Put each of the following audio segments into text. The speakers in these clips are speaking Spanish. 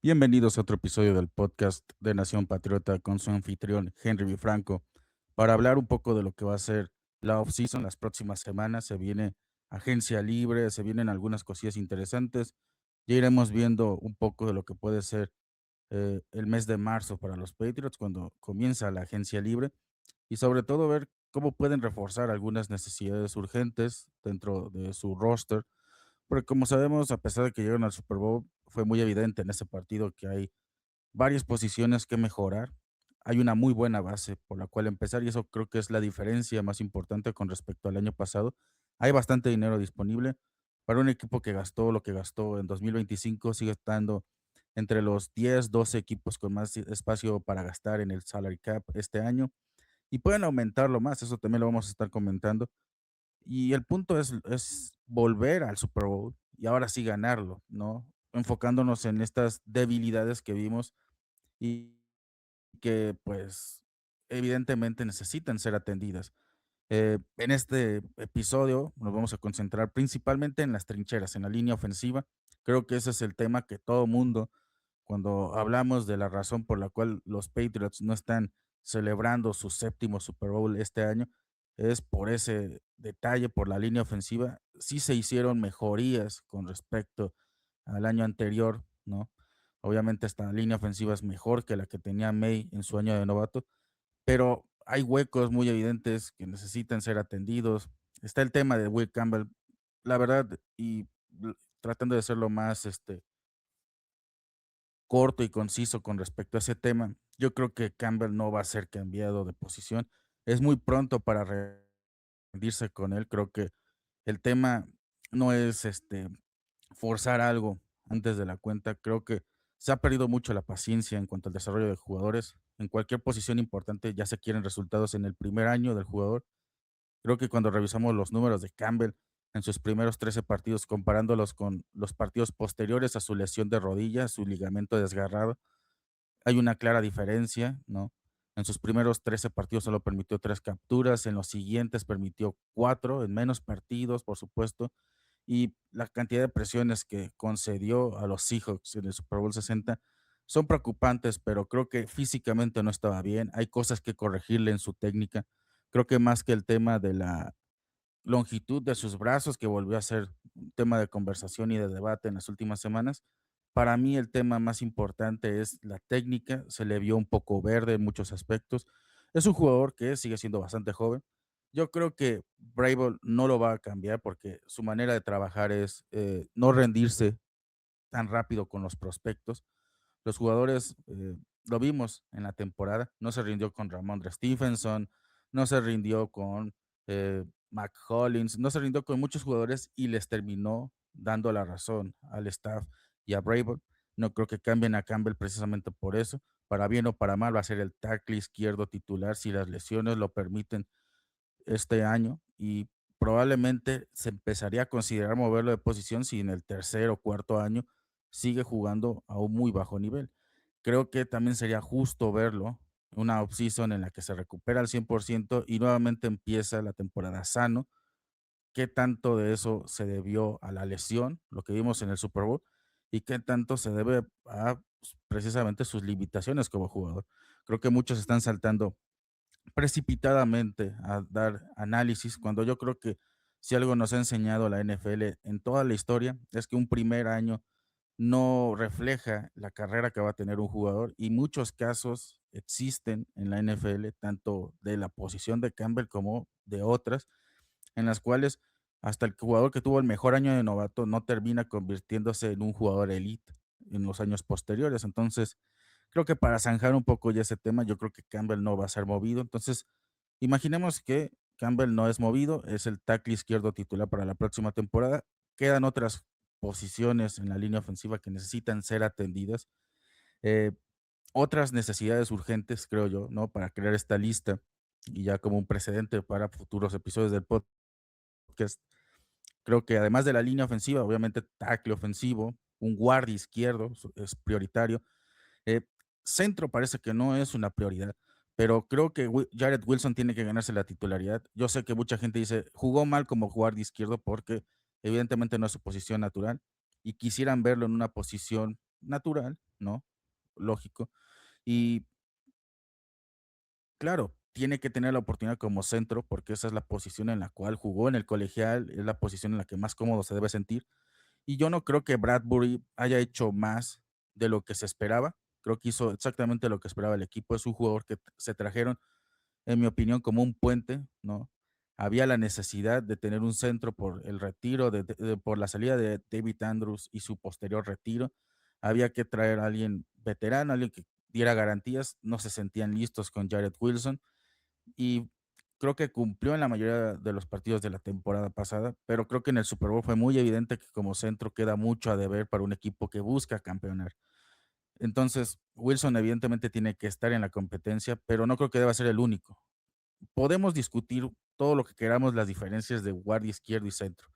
Bienvenidos a otro episodio del podcast de Nación Patriota con su anfitrión Henry B. Franco para hablar un poco de lo que va a ser la off-season las próximas semanas. Se viene agencia libre, se vienen algunas cosillas interesantes. Ya iremos viendo un poco de lo que puede ser el mes de marzo para los Patriots cuando comienza la agencia libre y sobre todo ver cómo pueden reforzar algunas necesidades urgentes dentro de su roster porque como sabemos, a pesar de que llegaron al Super Bowl, fue muy evidente en ese partido que hay varias posiciones que mejorar. Hay una muy buena base por la cual empezar y eso creo que es la diferencia más importante con respecto al año pasado. Hay bastante dinero disponible para un equipo que gastó lo que gastó en 2025, sigue estando entre los 10, 12 equipos con más espacio para gastar en el salary cap este año y pueden aumentarlo más, eso también lo vamos a estar comentando. Y el punto es volver al Super Bowl y ahora sí ganarlo, ¿no? Enfocándonos en estas debilidades que vimos y que, pues, evidentemente necesitan ser atendidas. En este episodio nos vamos a concentrar principalmente en las trincheras, en la línea ofensiva. Creo que ese es el tema que todo mundo, cuando hablamos de la razón por la cual los Patriots no están celebrando su séptimo Super Bowl este año, es por ese detalle, por la línea ofensiva. Sí se hicieron mejorías con respecto al año anterior, ¿no? Obviamente esta línea ofensiva es mejor que la que tenía May en su año de novato, pero hay huecos muy evidentes que necesitan ser atendidos. Está el tema de Will Campbell, la verdad, y tratando de ser lo más corto y conciso con respecto a ese tema. Yo creo que Campbell no va a ser cambiado de posición. Es muy pronto para rendirse con él. Creo que el tema no es forzar algo antes de la cuenta. Creo que se ha perdido mucho la paciencia en cuanto al desarrollo de jugadores. En cualquier posición importante ya se quieren resultados en el primer año del jugador. Creo que cuando revisamos los números de Campbell en sus primeros 13 partidos, comparándolos con los partidos posteriores a su lesión de rodilla, su ligamento desgarrado, hay una clara diferencia, ¿no? En sus primeros 13 partidos solo permitió 3 capturas, en los siguientes permitió 4 en menos partidos, por supuesto, y la cantidad de presiones que concedió a los Seahawks en el Super Bowl 60 son preocupantes, pero creo que físicamente no estaba bien. Hay cosas que corregirle en su técnica. Creo que más que el tema de la longitud de sus brazos, que volvió a ser un tema de conversación y de debate en las últimas semanas. Para mí el tema más importante es la técnica, se le vio un poco verde en muchos aspectos. Es un jugador que sigue siendo bastante joven. Yo creo que Vrabel no lo va a cambiar porque su manera de trabajar es no rendirse tan rápido con los prospectos. Los jugadores, lo vimos en la temporada, no se rindió con Ramondre Stevenson, no se rindió con Mac Hollins, no se rindió con muchos jugadores y les terminó dando la razón al staff y a Brable. No creo que cambien a Campbell precisamente por eso. Para bien o para mal va a ser el tackle izquierdo titular si las lesiones lo permiten este año y probablemente se empezaría a considerar moverlo de posición si en el tercer o cuarto año sigue jugando a un muy bajo nivel. Creo que también sería justo verlo, una offseason en la que se recupera al 100% y nuevamente empieza la temporada sano. ¿Qué tanto de eso se debió a la lesión, lo que vimos en el Super Bowl, y qué tanto se debe a precisamente sus limitaciones como jugador? Creo que muchos están saltando precipitadamente a dar análisis, cuando yo creo que si algo nos ha enseñado la NFL en toda la historia es que un primer año no refleja la carrera que va a tener un jugador y muchos casos existen en la NFL, tanto de la posición de Campbell como de otras, en las cuales hasta el jugador que tuvo el mejor año de novato no termina convirtiéndose en un jugador elite en los años posteriores. Entonces, creo que para zanjar un poco ya ese tema, yo creo que Campbell no va a ser movido. Entonces, imaginemos que Campbell no es movido, es el tackle izquierdo titular para la próxima temporada. Quedan otras posiciones en la línea ofensiva que necesitan ser atendidas. Eh, Otras necesidades urgentes, creo yo, ¿no? Para crear esta lista y ya como un precedente para futuros episodios del podcast. Creo que además de la línea ofensiva, obviamente tackle ofensivo, un guardia izquierdo es prioritario. Eh, Centro parece que no es una prioridad, pero creo que Jared Wilson tiene que ganarse la titularidad. Yo sé que mucha gente dice, jugó mal como guardia izquierdo porque evidentemente no es su posición natural y quisieran verlo en una posición natural, ¿no? Lógico. Y claro, tiene que tener la oportunidad como centro, porque esa es la posición en la cual jugó en el colegial, es la posición en la que más cómodo se debe sentir. Y yo no creo que Bradbury haya hecho más de lo que se esperaba. Creo que hizo exactamente lo que esperaba el equipo. Es un jugador que se trajeron, en mi opinión, como un puente, ¿no? Había la necesidad de tener un centro por el retiro, por la salida de David Andrews y su posterior retiro. Había que traer a alguien veterano, alguien que diera garantías. No se sentían listos con Jared Wilson y creo que cumplió en la mayoría de los partidos de la temporada pasada, pero creo que en el Super Bowl fue muy evidente que como centro queda mucho a deber para un equipo que busca campeonar. Entonces, Wilson evidentemente tiene que estar en la competencia, pero no creo que deba ser el único. Podemos discutir todo lo que queramos, las diferencias de guardia izquierdo y centro,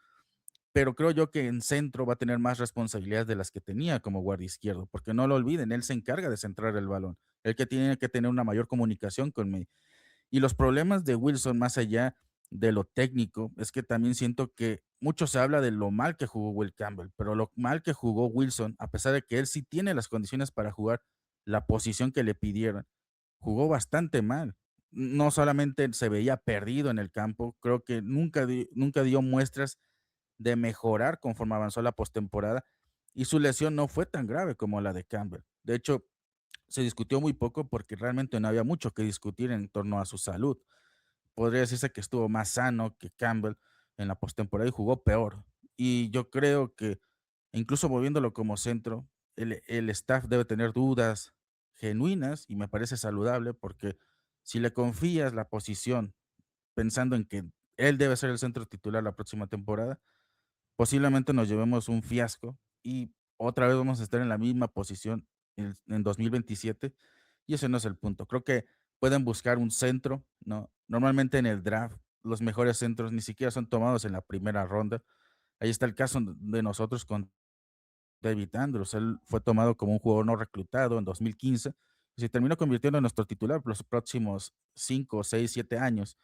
pero creo yo que en centro va a tener más responsabilidades de las que tenía como guardia izquierdo, porque no lo olviden, él se encarga de centrar el balón, el que tiene que tener una mayor comunicación con y los problemas de Wilson, más allá de lo técnico, es que también siento que mucho se habla de lo mal que jugó Will Campbell, pero lo mal que jugó Wilson, a pesar de que él sí tiene las condiciones para jugar la posición que le pidieron, jugó bastante mal. No solamente se veía perdido en el campo, creo que nunca dio muestras de mejorar conforme avanzó la postemporada y su lesión no fue tan grave como la de Campbell. De hecho, se discutió muy poco porque realmente no había mucho que discutir en torno a su salud. Podría decirse que estuvo más sano que Campbell en la postemporada y jugó peor. Y yo creo que incluso moviéndolo como centro, el staff debe tener dudas genuinas y me parece saludable porque si le confías la posición pensando en que él debe ser el centro titular la próxima temporada, posiblemente nos llevemos un fiasco y otra vez vamos a estar en la misma posición en 2027 y ese no es el punto. Creo que pueden buscar un centro, ¿no? Normalmente en el draft los mejores centros ni siquiera son tomados en la primera ronda. Ahí está el caso de nosotros con David Andrews. Él fue tomado como un jugador no reclutado en 2015 y se terminó convirtiendo en nuestro titular por los próximos 5, 6, 7 años.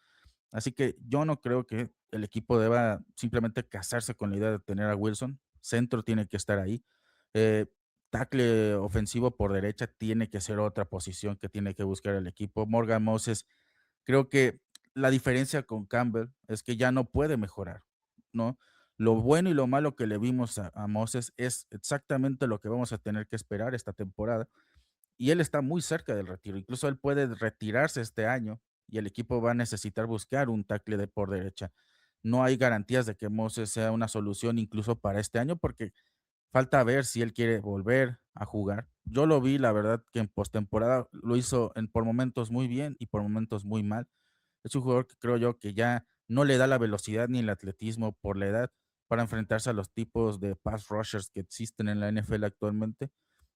Así que yo no creo que el equipo deba simplemente casarse con la idea de tener a Wilson. Centro tiene que estar ahí. Eh, Tackle ofensivo por derecha tiene que ser otra posición que tiene que buscar el equipo. Morgan Moses, creo que la diferencia con Campbell es que ya no puede mejorar, ¿no? Lo bueno y lo malo que le vimos a Moses es exactamente lo que vamos a tener que esperar esta temporada y él está muy cerca del retiro. Incluso él puede retirarse este año y el equipo va a necesitar buscar un tackle de por derecha. No hay garantías de que Moses sea una solución incluso para este año porque falta ver si él quiere volver a jugar. Yo lo vi, la verdad, que en postemporada lo hizo por momentos muy bien y por momentos muy mal. Es un jugador que creo yo que ya no le da la velocidad ni el atletismo por la edad para enfrentarse a los tipos de pass rushers que existen en la NFL actualmente.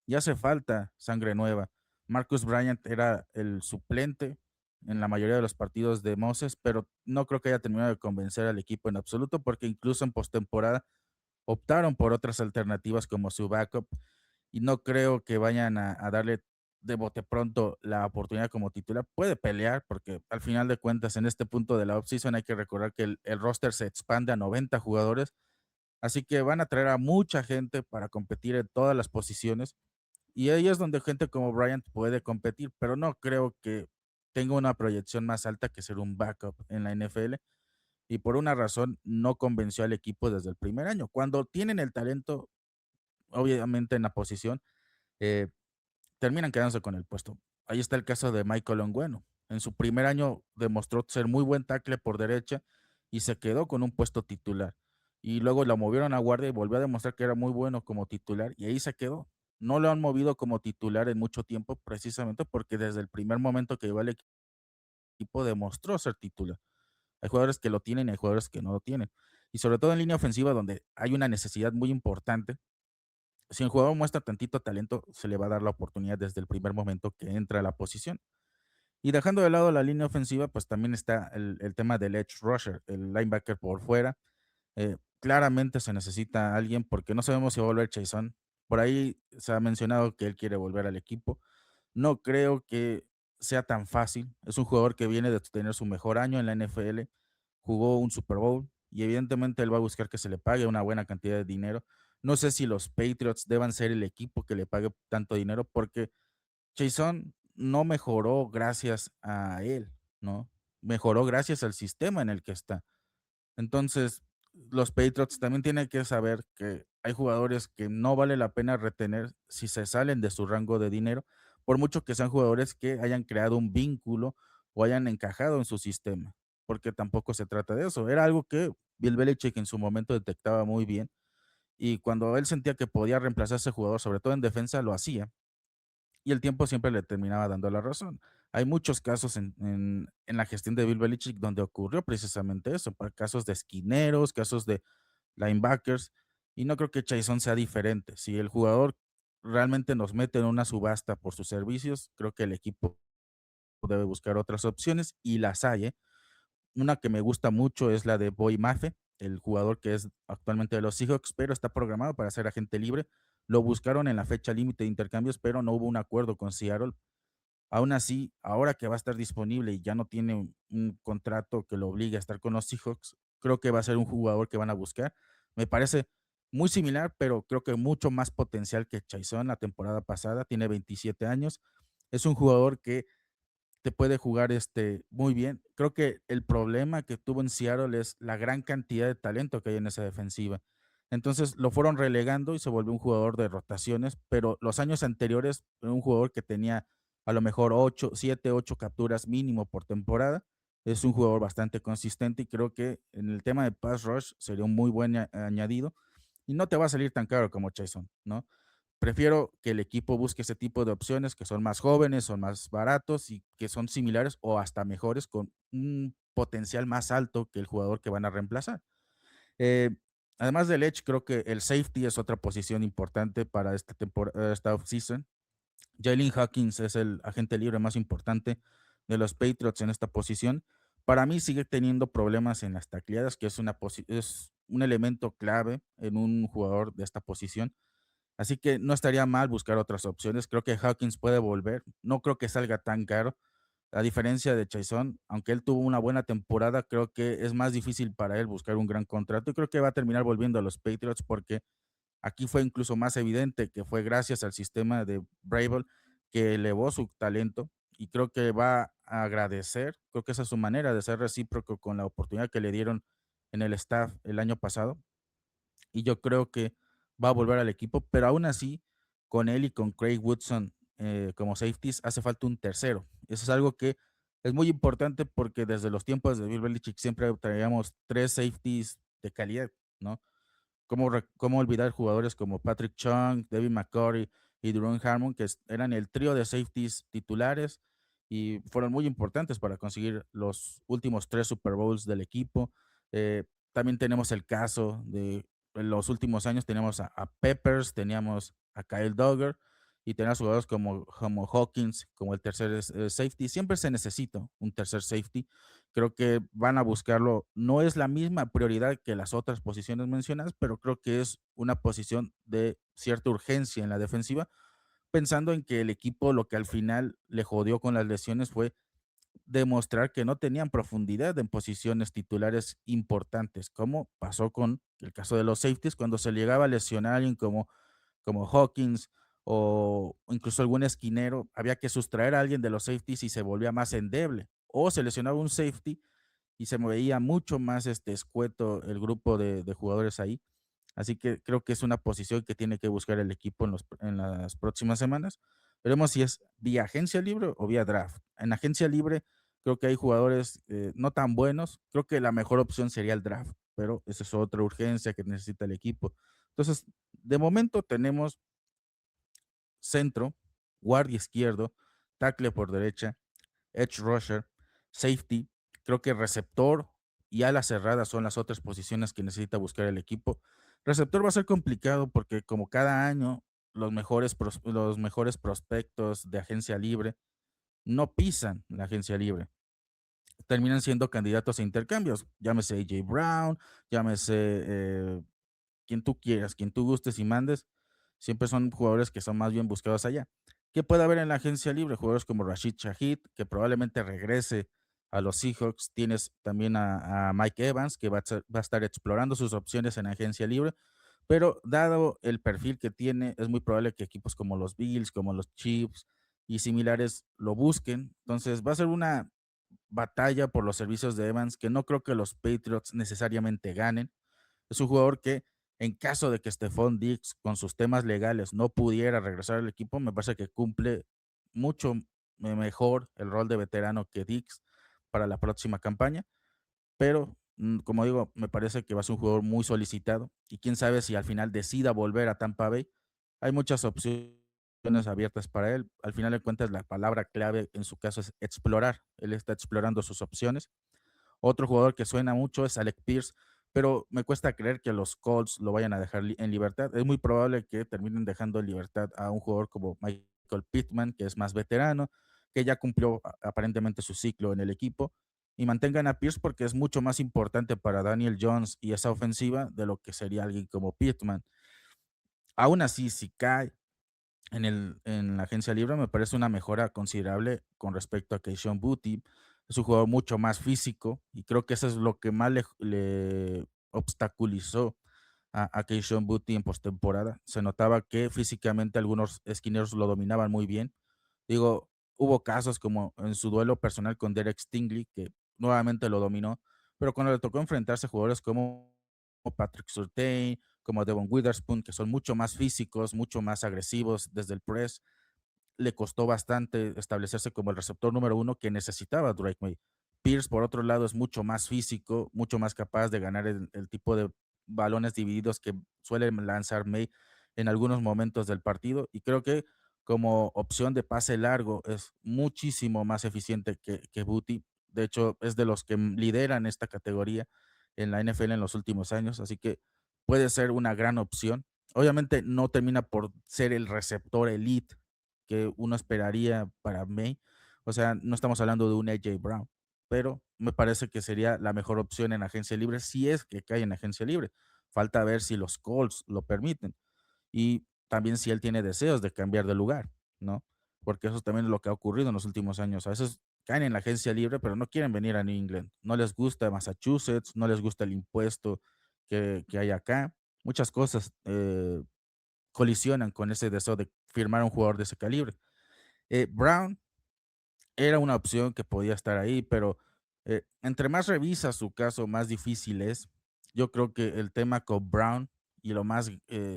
Y hace falta sangre nueva. Marcus Bryant era el suplente en la mayoría de los partidos de Moses, pero no creo que haya terminado de convencer al equipo en absoluto, porque incluso en postemporada optaron por otras alternativas como su backup y no creo que vayan a darle de bote pronto la oportunidad como titular. Puede pelear porque al final de cuentas en este punto de la offseason hay que recordar que el roster se expande a 90 jugadores, así que van a traer a mucha gente para competir en todas las posiciones y ahí es donde gente como Bryant puede competir, pero no creo que tenga una proyección más alta que ser un backup en la NFL y por una razón no convenció al equipo desde el primer año. Cuando tienen el talento, obviamente en la posición, eh, terminan quedándose con el puesto. Ahí está el caso de Michael Ongueno. En su primer año demostró ser muy buen tackle por derecha y se quedó con un puesto titular. Y luego lo movieron a guardia y volvió a demostrar que era muy bueno como titular y ahí se quedó. No lo han movido como titular en mucho tiempo precisamente porque desde el primer momento que llegó al equipo demostró ser titular. Hay jugadores que lo tienen y hay jugadores que no lo tienen. Y sobre todo en línea ofensiva donde hay una necesidad muy importante, si el jugador muestra tantito talento, se le va a dar la oportunidad desde el primer momento que entra a la posición. Y dejando de lado la línea ofensiva, pues también está el tema del edge rusher, el linebacker por fuera. Claramente se necesita alguien porque no sabemos si va a volver Chason. Por ahí se ha mencionado que él quiere volver al equipo. No creo que sea tan fácil. Es un jugador que viene de tener su mejor año en la NFL, jugó un Super Bowl y evidentemente él va a buscar que se le pague una buena cantidad de dinero. No sé si los Patriots deban ser el equipo que le pague tanto dinero, porque Chason no mejoró gracias a él, ¿no? Mejoró gracias al sistema en el que está. Entonces, los Patriots también tienen que saber que hay jugadores que no vale la pena retener si se salen de su rango de dinero, por mucho que sean jugadores que hayan creado un vínculo o hayan encajado en su sistema, porque tampoco se trata de eso. Era algo que Bill Belichick en su momento detectaba muy bien y cuando él sentía que podía reemplazar a ese jugador, sobre todo en defensa, lo hacía y el tiempo siempre le terminaba dando la razón. Hay muchos casos en la gestión de Bill Belichick donde ocurrió precisamente eso, casos de esquineros, casos de linebackers, y no creo que Chason sea diferente. Si el jugador realmente nos mete en una subasta por sus servicios, creo que el equipo debe buscar otras opciones y las hay, ¿eh? Una que me gusta mucho es la de Boy Mafe, el jugador que es actualmente de los Seahawks, pero está programado para ser agente libre. Lo buscaron en la fecha límite de intercambios, pero no hubo un acuerdo con Seattle. Aún así, ahora que va a estar disponible y ya no tiene un contrato que lo obligue a estar con los Seahawks, creo que va a ser un jugador que van a buscar. Me parece muy similar, pero creo que mucho más potencial que Chaisson la temporada pasada. Tiene 27 años. Es un jugador que te puede jugar muy bien. Creo que el problema que tuvo en Seattle es la gran cantidad de talento que hay en esa defensiva. Entonces lo fueron relegando y se volvió un jugador de rotaciones, pero los años anteriores era un jugador que tenía a lo mejor 8, 7, 8 capturas mínimo por temporada. Es un jugador bastante consistente y creo que en el tema de pass rush sería un muy buen añadido y no te va a salir tan caro como Jason, ¿no? Prefiero que el equipo busque ese tipo de opciones que son más jóvenes, son más baratos y que son similares o hasta mejores con un potencial más alto que el jugador que van a reemplazar. Eh, Además del edge, creo que el safety es otra posición importante para esta offseason. Jalen Hawkins es el agente libre más importante de los Patriots en esta posición. Para mí sigue teniendo problemas en las tacleadas, que es un elemento clave en un jugador de esta posición. Así que no estaría mal buscar otras opciones. Creo que Hawkins puede volver. No creo que salga tan caro. A diferencia de Chaisson, aunque él tuvo una buena temporada, creo que es más difícil para él buscar un gran contrato. Y creo que va a terminar volviendo a los Patriots porque aquí fue incluso más evidente que fue gracias al sistema de Vrabel que elevó su talento. Y creo que va a agradecer. Creo que esa es su manera de ser recíproco con la oportunidad que le dieron en el staff el año pasado y yo creo que va a volver al equipo, pero aún así, con él y con Craig Woodson como safeties, hace falta un tercero. Eso es algo que es muy importante porque desde los tiempos de Bill Belichick siempre traíamos tres safeties de calidad, ¿no? ¿Cómo olvidar jugadores como Patrick Chung, David McCurry y Duron Harmon, que eran el trío de safeties titulares y fueron muy importantes para conseguir los últimos tres Super Bowls del equipo? Eh, También tenemos el caso de en los últimos años, tenemos a Peppers, teníamos a Kyle Duggar y tenemos jugadores como Hawkins, como el tercer safety. Siempre se necesita un tercer safety. Creo que van a buscarlo. No es la misma prioridad que las otras posiciones mencionadas, pero creo que es una posición de cierta urgencia en la defensiva, pensando en que el equipo lo que al final le jodió con las lesiones fue demostrar que no tenían profundidad en posiciones titulares importantes, como pasó con el caso de los safeties, cuando se llegaba a lesionar a alguien como Hawkins o incluso algún esquinero, había que sustraer a alguien de los safeties y se volvía más endeble. O se lesionaba un safety y se veía mucho más escueto el grupo de jugadores ahí. Así que creo que es una posición que tiene que buscar el equipo en las próximas semanas. Veremos si es vía agencia libre o vía draft. En agencia libre creo que hay jugadores no tan buenos. Creo que la mejor opción sería el draft, pero esa es otra urgencia que necesita el equipo. Entonces, de momento tenemos centro, guardia izquierdo, tackle por derecha, edge rusher, safety. Creo que receptor y ala cerrada son las otras posiciones que necesita buscar el equipo. Receptor va a ser complicado porque como cada año los mejores prospectos de agencia libre no pisan la agencia libre. Terminan siendo candidatos a intercambios. Llámese AJ Brown, llámese quien tú quieras, quien tú gustes y mandes, siempre son jugadores que son más bien buscados allá. ¿Qué puede haber en la agencia libre? Jugadores como Rashid Shahid, que probablemente regrese a los Seahawks. Tienes también a Mike Evans, que va a estar explorando sus opciones en agencia libre. pero dado el perfil que tiene, es muy probable que equipos como los Bills, como los Chiefs y similares lo busquen. Entonces va a ser una batalla por los servicios de Evans que no creo que los Patriots necesariamente ganen. Es un jugador que, en caso de que Stephon Diggs, con sus temas legales, no pudiera regresar al equipo, me parece que cumple mucho mejor el rol de veterano que Diggs para la próxima campaña. Pero, como digo, me parece que va a ser un jugador muy solicitado y quién sabe si al final decida volver a Tampa Bay. Hay muchas opciones abiertas para él. Al final de cuentas, la palabra clave en su caso es explorar. Él está explorando sus opciones. Otro jugador que suena mucho es Alec Pierce, pero me cuesta creer que los Colts lo vayan a dejar en libertad. Es muy probable que terminen dejando en libertad a un jugador como Michael Pittman, que es más veterano, que ya cumplió aparentemente su ciclo en el equipo, y mantengan a Pierce porque es mucho más importante para Daniel Jones y esa ofensiva de lo que sería alguien como Pittman. Aún así, si cae en la agencia libre, me parece una mejora considerable con respecto a Kayshon Boutte. Es un jugador mucho más físico y creo que eso es lo que más le obstaculizó a Kayshon Boutte en postemporada. Se notaba que físicamente algunos esquineros lo dominaban muy bien. Digo, hubo casos como en su duelo personal con Derek Stingley, que nuevamente lo dominó, pero cuando le tocó enfrentarse a jugadores como Patrick Surtain, como Devon Witherspoon, que son mucho más físicos, mucho más agresivos desde el press, le costó bastante establecerse como el receptor número uno que necesitaba Drake May. Pierce, por otro lado, es mucho más físico, mucho más capaz de ganar el tipo de balones divididos que suele lanzar May en algunos momentos del partido. Y creo que como opción de pase largo es muchísimo más eficiente que Booty. De hecho, es de los que lideran esta categoría en la NFL en los últimos años. Así que puede ser una gran opción. Obviamente no termina por ser el receptor elite que uno esperaría para May. O sea, no estamos hablando de un AJ Brown, pero me parece que sería la mejor opción en agencia libre si es que cae en agencia libre. Falta ver si los Colts lo permiten y también si él tiene deseos de cambiar de lugar, ¿no? Porque eso también es lo que ha ocurrido en los últimos años. A veces caen en la agencia libre, pero no quieren venir a New England. No les gusta Massachusetts, no les gusta el impuesto que hay acá. Muchas cosas colisionan con ese deseo de firmar a un jugador de ese calibre. Brown era una opción que podía estar ahí, pero entre más revisas su caso, más difícil es. Yo creo que el tema con Brown y lo más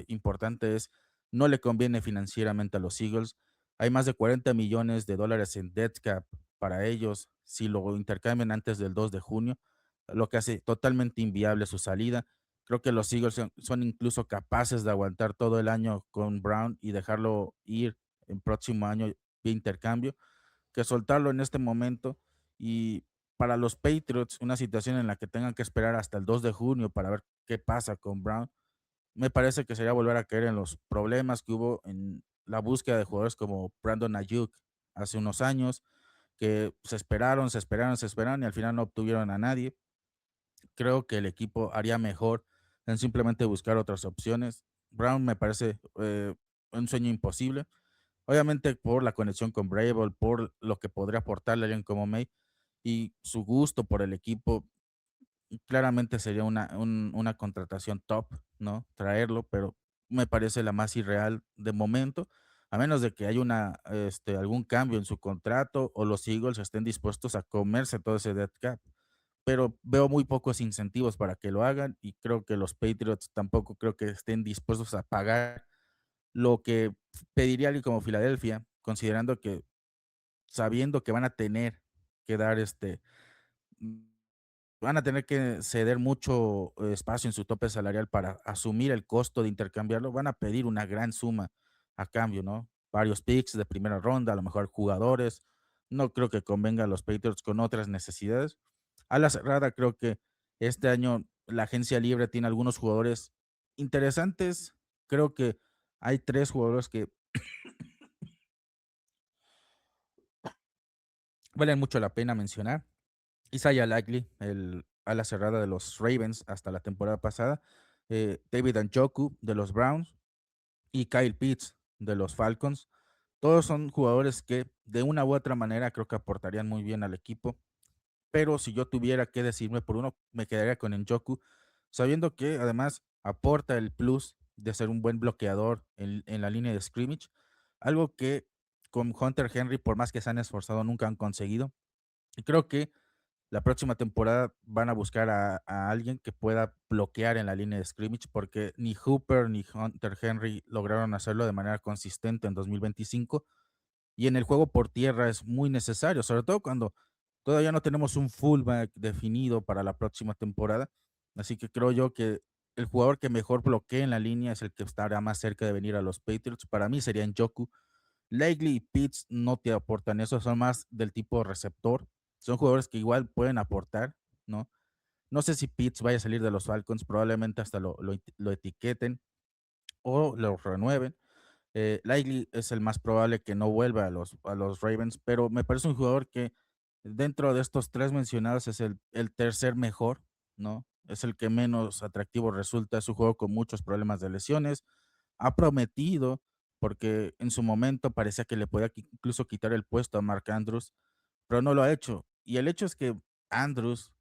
importante es, no le conviene financieramente a los Eagles. Hay más de 40 millones de dólares en dead cap para ellos si lo intercambian antes del 2 de junio, lo que hace totalmente inviable su salida. Creo que los Eagles son incluso capaces de aguantar todo el año con Brown y dejarlo ir el próximo año de intercambio que soltarlo en este momento. Y para los Patriots, una situación en la que tengan que esperar hasta el 2 de junio para ver qué pasa con Brown, me parece que sería volver a caer en los problemas que hubo en la búsqueda de jugadores como Brandon Ayuk hace unos años, que se esperaron, se esperaron, se esperaron y al final no obtuvieron a nadie. Creo que el equipo haría mejor en simplemente buscar otras opciones. Brown me parece un sueño imposible. Obviamente por la conexión con Vrabel, por lo que podría aportarle a alguien como May y su gusto por el equipo, claramente sería una contratación top, ¿no? Traerlo, pero me parece la más irreal de momento, a menos de que haya algún cambio en su contrato o los Eagles estén dispuestos a comerse todo ese dead cap. Pero veo muy pocos incentivos para que lo hagan y creo que los Patriots tampoco creo que estén dispuestos a pagar lo que pediría alguien como Filadelfia, considerando que sabiendo que van a tener que dar mm, van a tener que ceder mucho espacio en su tope salarial para asumir el costo de intercambiarlo, van a pedir una gran suma a cambio, ¿no? Varios picks de primera ronda, a lo mejor jugadores. No creo que convenga a los Patriots con otras necesidades. A la cerrada, creo que este año la agencia libre tiene algunos jugadores interesantes. Creo que hay tres jugadores que valen mucho la pena mencionar. Isaiah Likely, el ala cerrada de los Ravens hasta la temporada pasada, David Njoku de los Browns y Kyle Pitts de los Falcons. Todos son jugadores que de una u otra manera creo que aportarían muy bien al equipo, pero si yo tuviera que decirme por uno, me quedaría con Njoku sabiendo que además aporta el plus de ser un buen bloqueador en la línea de scrimmage, algo que con Hunter Henry, por más que se han esforzado, nunca han conseguido. Y creo que la próxima temporada van a buscar a alguien que pueda bloquear en la línea de scrimmage, porque ni Hooper ni Hunter Henry lograron hacerlo de manera consistente en 2025. Y en el juego por tierra es muy necesario, sobre todo cuando todavía no tenemos un fullback definido para la próxima temporada. Así que creo yo que el jugador que mejor bloquee en la línea es el que estará más cerca de venir a los Patriots. Para mí serían Njoku. Likely y Pitts no te aportan eso, son más del tipo receptor. Son jugadores que igual pueden aportar, ¿no? No sé si Pitts vaya a salir de los Falcons, probablemente hasta lo etiqueten o lo renueven. Likely es el más probable que no vuelva a los Ravens, pero me parece un jugador que dentro de estos tres mencionados es el tercer mejor, ¿no? Es el que menos atractivo resulta. Es un juego con muchos problemas de lesiones. Ha prometido, porque en su momento parecía que le podía incluso quitar el puesto a Mark Andrews, pero no lo ha hecho. Y el hecho es que Andrews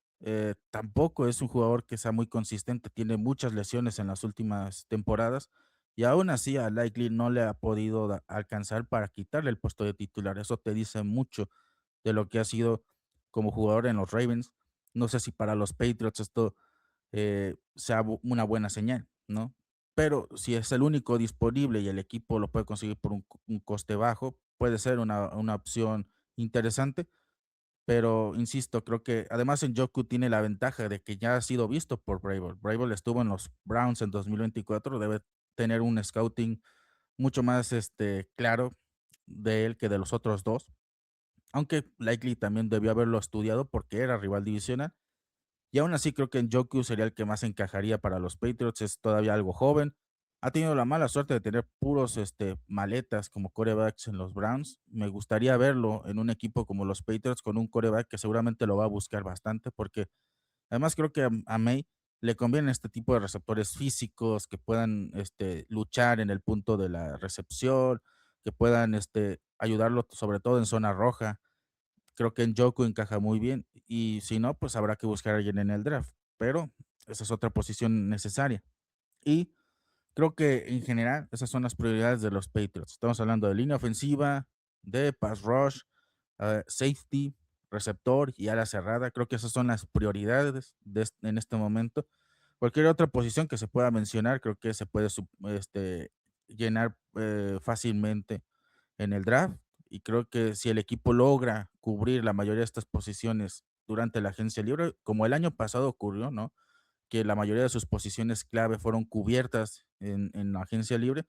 tampoco es un jugador que sea muy consistente, tiene muchas lesiones en las últimas temporadas y aún así a Likely no le ha podido alcanzar para quitarle el puesto de titular. Eso te dice mucho de lo que ha sido como jugador en los Ravens. No sé si para los Patriots esto sea una buena señal, ¿no? Pero si es el único disponible y el equipo lo puede conseguir por un coste bajo, puede ser una opción interesante. Pero insisto, creo que además en Joku tiene la ventaja de que ya ha sido visto por Vrabel. Vrabel estuvo en los Browns en 2024, debe tener un scouting mucho más claro de él que de los otros dos, aunque Likely también debió haberlo estudiado porque era rival divisional. Y aún así creo que Njoku sería el que más encajaría para los Patriots, es todavía algo joven. Ha tenido la mala suerte de tener puros maletas como corebacks en los Browns. Me gustaría verlo en un equipo como los Patriots con un coreback que seguramente lo va a buscar bastante, porque además creo que a May le convienen este tipo de receptores físicos que puedan luchar en el punto de la recepción, que puedan ayudarlo sobre todo en zona roja. Creo que en Njoku encaja muy bien y si no, pues habrá que buscar a alguien en el draft, pero esa es otra posición necesaria. Y creo que en general esas son las prioridades de los Patriots. Estamos hablando de línea ofensiva, de pass rush, safety, receptor y ala cerrada. Creo que esas son las prioridades en este momento. Cualquier otra posición que se pueda mencionar, creo que se puede llenar fácilmente en el draft. Y creo que si el equipo logra cubrir la mayoría de estas posiciones durante la agencia libre, como el año pasado ocurrió, ¿no? Que la mayoría de sus posiciones clave fueron cubiertas en la agencia libre,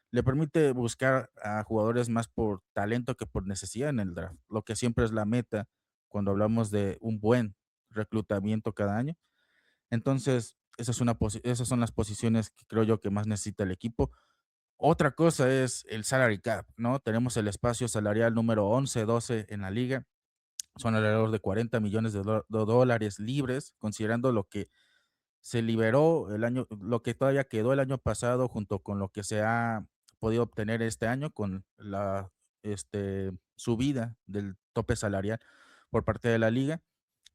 le permite buscar a jugadores más por talento que por necesidad en el draft, lo que siempre es la meta cuando hablamos de un buen reclutamiento cada año. Entonces, esas son las posiciones que creo yo que más necesita el equipo. Otra cosa es el salary cap, ¿no? Tenemos el espacio salarial número 11, 12 en la liga. Son alrededor de 40 millones de dólares libres, considerando lo que se liberó lo que todavía quedó el año pasado, junto con lo que se ha podido obtener este año con la subida del tope salarial por parte de la liga.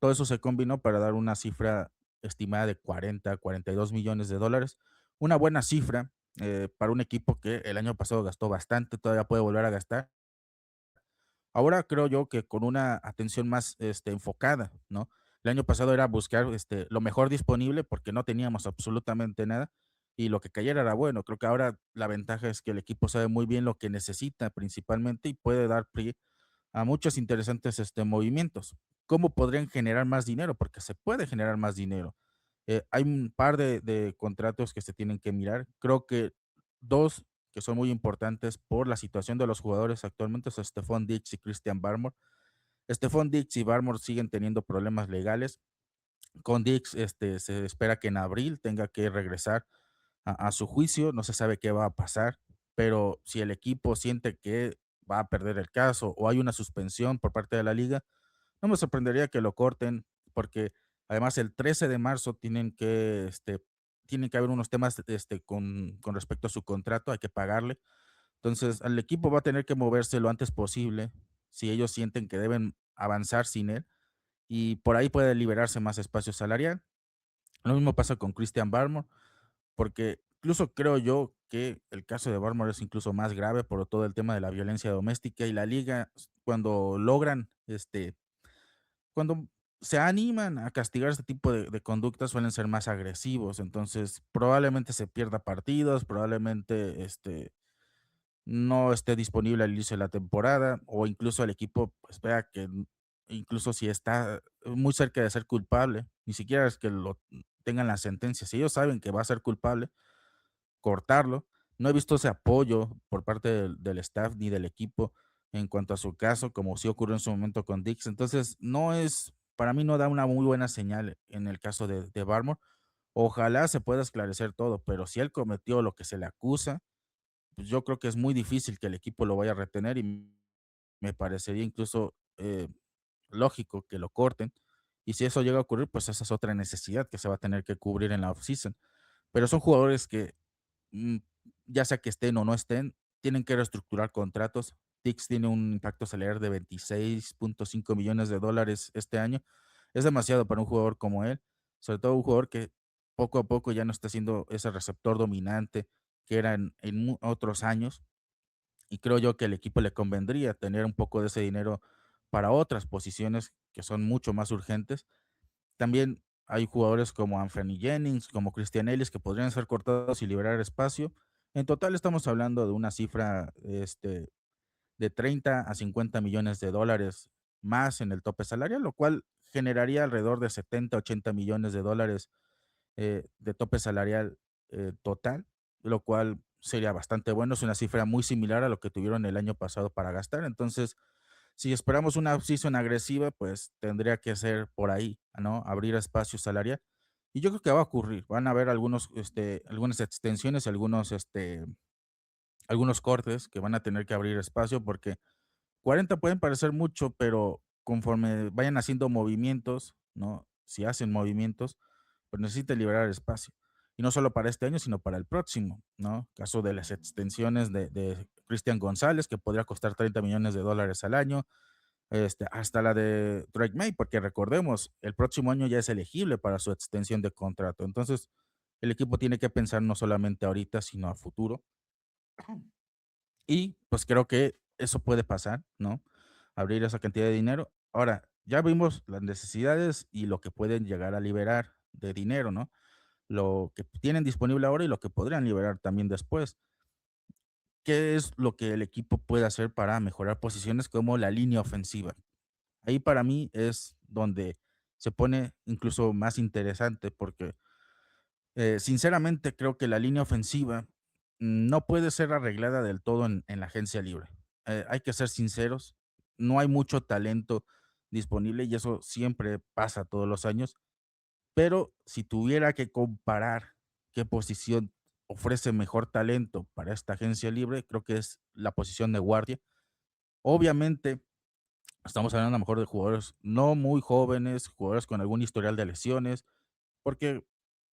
Todo eso se combinó para dar una cifra estimada de 42 millones de dólares. Una buena cifra para un equipo que el año pasado gastó bastante, todavía puede volver a gastar. Ahora creo yo que con una atención más enfocada, ¿no? El año pasado era buscar lo mejor disponible porque no teníamos absolutamente nada y lo que cayera era bueno. Creo que ahora la ventaja es que el equipo sabe muy bien lo que necesita principalmente y puede dar pie a muchos interesantes movimientos. ¿Cómo podrían generar más dinero? Porque se puede generar más dinero. Hay un par de contratos que se tienen que mirar. Creo que dos que son muy importantes por la situación de los jugadores actualmente es Stephon Diggs y Christian Barmore. Stephon Diggs y Barmore siguen teniendo problemas legales. Con Diggs se espera que en abril tenga que regresar a su juicio. No se sabe qué va a pasar, pero si el equipo siente que va a perder el caso o hay una suspensión por parte de la liga, no me sorprendería que lo corten, porque además el 13 de marzo tienen que haber unos temas con respecto a su contrato, hay que pagarle. Entonces, el equipo va a tener que moverse lo antes posible si ellos sienten que deben avanzar sin él y por ahí puede liberarse más espacio salarial. Lo mismo pasa con Christian Barmore, porque incluso creo yo que el caso de Barmore es incluso más grave por todo el tema de la violencia doméstica y la liga cuando logran, cuando se animan a castigar este tipo de conductas suelen ser más agresivos, entonces probablemente se pierda partidos, probablemente no esté disponible al inicio de la temporada o incluso el equipo pues vea que incluso si está muy cerca de ser culpable, ni siquiera es que lo tengan la sentencia, si ellos saben que va a ser culpable, cortarlo. No he visto ese apoyo por parte del staff ni del equipo en cuanto a su caso, como sí ocurrió en su momento con Dix. Entonces, no es, para mí no da una muy buena señal en el caso de Barmore. Ojalá se pueda esclarecer todo, pero si él cometió lo que se le acusa, pues yo creo que es muy difícil que el equipo lo vaya a retener y me parecería incluso lógico que lo corten. Y si eso llega a ocurrir, pues esa es otra necesidad que se va a tener que cubrir en la offseason. Pero son jugadores que mm, ya sea que estén o no estén, tienen que reestructurar contratos. Tix tiene un impacto salarial de 26.5 millones de dólares este año. Es demasiado para un jugador como él, sobre todo un jugador que poco a poco ya no está siendo ese receptor dominante que era en otros años. Y creo yo que al equipo le convendría tener un poco de ese dinero para otras posiciones que son mucho más urgentes. También hay jugadores como Anthony Jennings, como Christian Ellis, que podrían ser cortados y liberar espacio. En total estamos hablando de una cifra de 30 a 50 millones de dólares más en el tope salarial, lo cual generaría alrededor de 70, 80 millones de dólares de tope salarial total, lo cual sería bastante bueno. Es una cifra muy similar a lo que tuvieron el año pasado para gastar. Entonces, si esperamos una offseason agresiva, pues tendría que ser por ahí, ¿no? Abrir espacio salarial. Y yo creo que va a ocurrir. Van a haber algunas extensiones, algunos cortes que van a tener que abrir espacio porque 40 pueden parecer mucho, pero conforme vayan haciendo movimientos, ¿no? Si hacen movimientos, pues necesita liberar espacio. Y no solo para este año, sino para el próximo, ¿no? Caso de las extensiones de Cristian González, que podría costar 30 millones de dólares al año, hasta la de Drake May, porque recordemos, el próximo año ya es elegible para su extensión de contrato. Entonces, el equipo tiene que pensar no solamente ahorita, sino a futuro. Y pues creo que eso puede pasar, ¿no? Abrir esa cantidad de dinero. Ahora, ya vimos las necesidades y lo que pueden llegar a liberar de dinero, ¿no? Lo que tienen disponible ahora y lo que podrían liberar también después. ¿Qué es lo que el equipo puede hacer para mejorar posiciones como la línea ofensiva? Ahí para mí es donde se pone incluso más interesante porque sinceramente creo que la línea ofensiva no puede ser arreglada del todo en la agencia libre. Hay que ser sinceros, no hay mucho talento disponible y eso siempre pasa todos los años, pero si tuviera que comparar qué posición ofrece mejor talento para esta agencia libre, creo que es la posición de guardia. Obviamente, estamos hablando a lo mejor de jugadores no muy jóvenes, jugadores con algún historial de lesiones, porque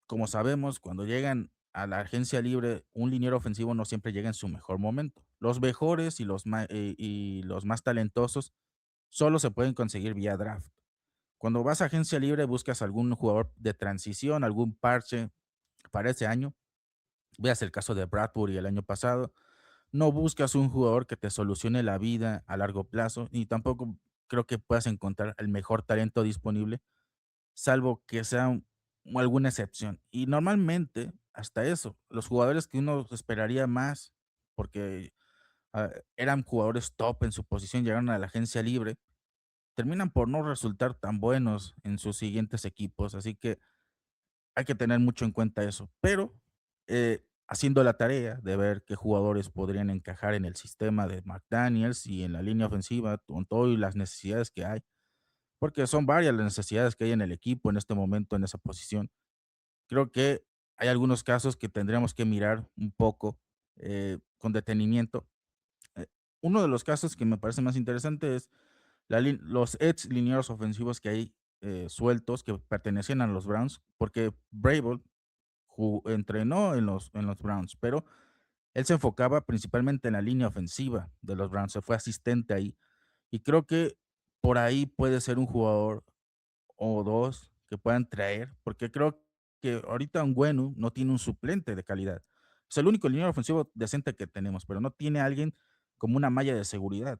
como sabemos, cuando llegan a la agencia libre, un liniero ofensivo no siempre llega en su mejor momento. Los mejores y los más talentosos solo se pueden conseguir vía draft. Cuando vas a agencia libre, buscas algún jugador de transición, algún parche para ese año. Veas el caso de Bradbury el año pasado. No buscas un jugador que te solucione la vida a largo plazo, y tampoco creo que puedas encontrar el mejor talento disponible, salvo que sea alguna excepción. Y normalmente, hasta eso, los jugadores que uno esperaría más, porque eran jugadores top en su posición, llegaron a la agencia libre, terminan por no resultar tan buenos en sus siguientes equipos. Así que hay que tener mucho en cuenta eso. Pero haciendo la tarea de ver qué jugadores podrían encajar en el sistema de McDaniels y en la línea ofensiva, con todo y las necesidades que hay, porque son varias las necesidades que hay en el equipo en este momento en esa posición. Creo que hay algunos casos que tendríamos que mirar un poco con detenimiento. Eh, Uno de los casos que me parece más interesante es los ex linieros ofensivos que hay sueltos que pertenecían a los Browns, porque Brable entrenó en los Browns, pero él se enfocaba principalmente en la línea ofensiva de los Browns, se fue asistente ahí. Y creo que por ahí puede ser un jugador o dos que puedan traer, porque creo que ahorita Ongwenu no tiene un suplente de calidad. Es el único liniero ofensivo decente que tenemos, pero no tiene alguien como una malla de seguridad.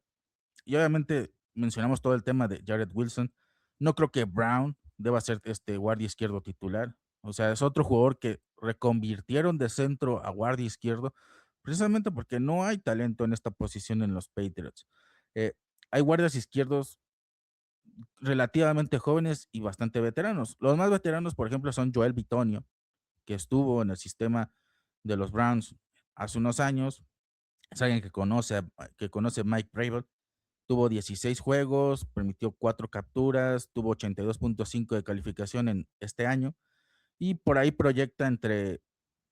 Y obviamente mencionamos todo el tema de Jared Wilson. No creo que Brown deba ser este guardia izquierdo titular. O sea, es otro jugador que reconvirtieron de centro a guardia izquierdo, precisamente porque no hay talento en esta posición en los Patriots. Eh, Hay guardias izquierdos relativamente jóvenes y bastante veteranos. Los más veteranos, por ejemplo, son Joel Bitonio, que estuvo en el sistema de los Browns hace unos años. Es alguien que conoce Mike Vrabel. Tuvo 16 juegos, permitió 4 capturas, tuvo 82.5 de calificación en este año y por ahí proyecta entre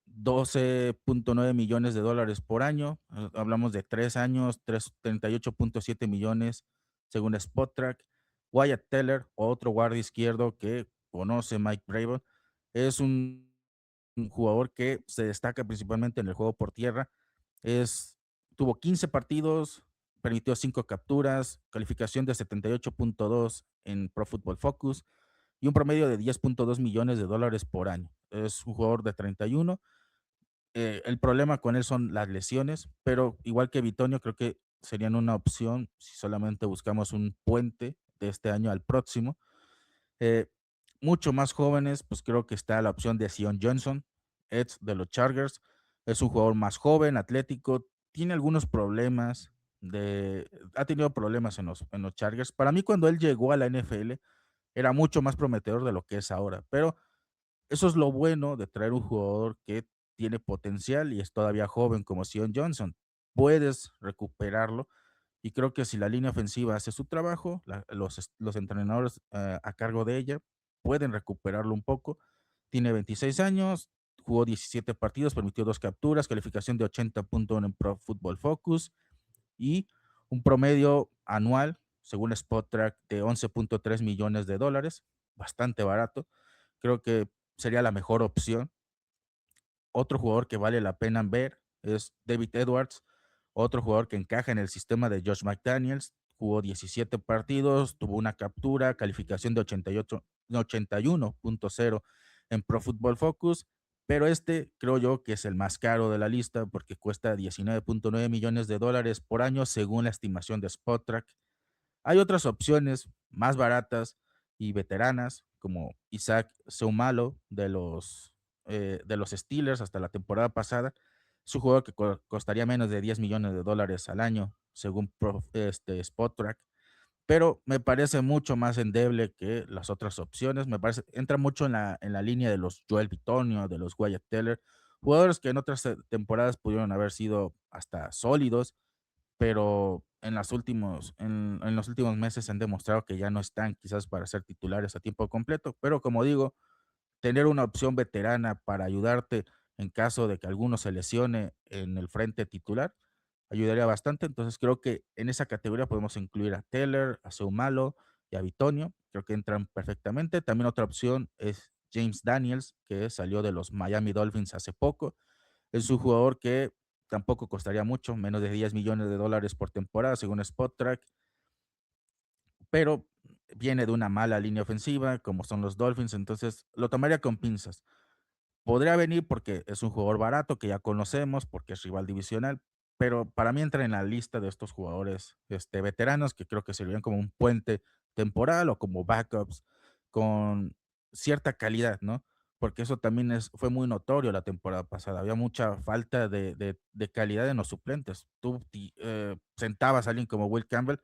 12.9 millones de dólares por año. Hablamos de 3 años, 38.7 millones según Spotrac. Wyatt Teller, otro guardia izquierdo que conoce Mike Vrabel, es un jugador que se destaca principalmente en el juego por tierra. Es, Tuvo 15 partidos, permitió 5 capturas, calificación de 78.2 en Pro Football Focus y un promedio de 10.2 millones de dólares por año. Es un jugador de 31. El problema con él son las lesiones, pero igual que Bitonio, creo que serían una opción si solamente buscamos un puente de este año al próximo. Eh, Mucho más jóvenes, pues creo que está la opción de Sion Johnson, ex de los Chargers. Es un jugador más joven, atlético, tiene algunos problemas ha tenido problemas en los Chargers. Para mí, cuando él llegó a la NFL, era mucho más prometedor de lo que es ahora, pero eso es lo bueno de traer un jugador que tiene potencial y es todavía joven como Sion Johnson. Puedes recuperarlo y creo que si la línea ofensiva hace su trabajo, los entrenadores a cargo de ella pueden recuperarlo un poco. Tiene 26 años, jugó 17 partidos, permitió 2 capturas, calificación de 80.1 en Pro Football Focus y un promedio anual, según Spotrac, de 11.3 millones de dólares, bastante barato. Creo que sería la mejor opción. Otro jugador que vale la pena ver es David Edwards, otro jugador que encaja en el sistema de Josh McDaniels. Jugó 17 partidos, tuvo una captura, calificación de 88, no, 81.0 en Pro Football Focus, pero este creo yo que es el más caro de la lista porque cuesta 19.9 millones de dólares por año según la estimación de Spotrac. Hay otras opciones más baratas y veteranas, como Isaac Seumalo de los Steelers hasta la temporada pasada. Es un jugador que costaría menos de 10 millones de dólares al año, según Spotrac, pero me parece mucho más endeble que las otras opciones. Me parece, entra mucho en la línea de los Joel Bitonio, de los Wyatt Teller, jugadores que en otras temporadas pudieron haber sido hasta sólidos, pero en los últimos meses han demostrado que ya no están quizás para ser titulares a tiempo completo, pero como digo, tener una opción veterana para ayudarte en caso de que alguno se lesione en el frente titular ayudaría bastante. Entonces creo que en esa categoría podemos incluir a Teller, a Seumalo y a Bitonio. Creo que entran perfectamente. También otra opción es James Daniels, que salió de los Miami Dolphins hace poco. Es un jugador que tampoco costaría mucho, menos de 10 millones de dólares por temporada, según Spotrac, pero viene de una mala línea ofensiva, como son los Dolphins, entonces lo tomaría con pinzas. Podría venir porque es un jugador barato que ya conocemos, porque es rival divisional, pero para mí entra en la lista de estos jugadores veteranos que creo que servirían como un puente temporal o como backups con cierta calidad, ¿no? Porque eso también fue muy notorio la temporada pasada. Había mucha falta de calidad en los suplentes. Tú sentabas a alguien como Will Campbell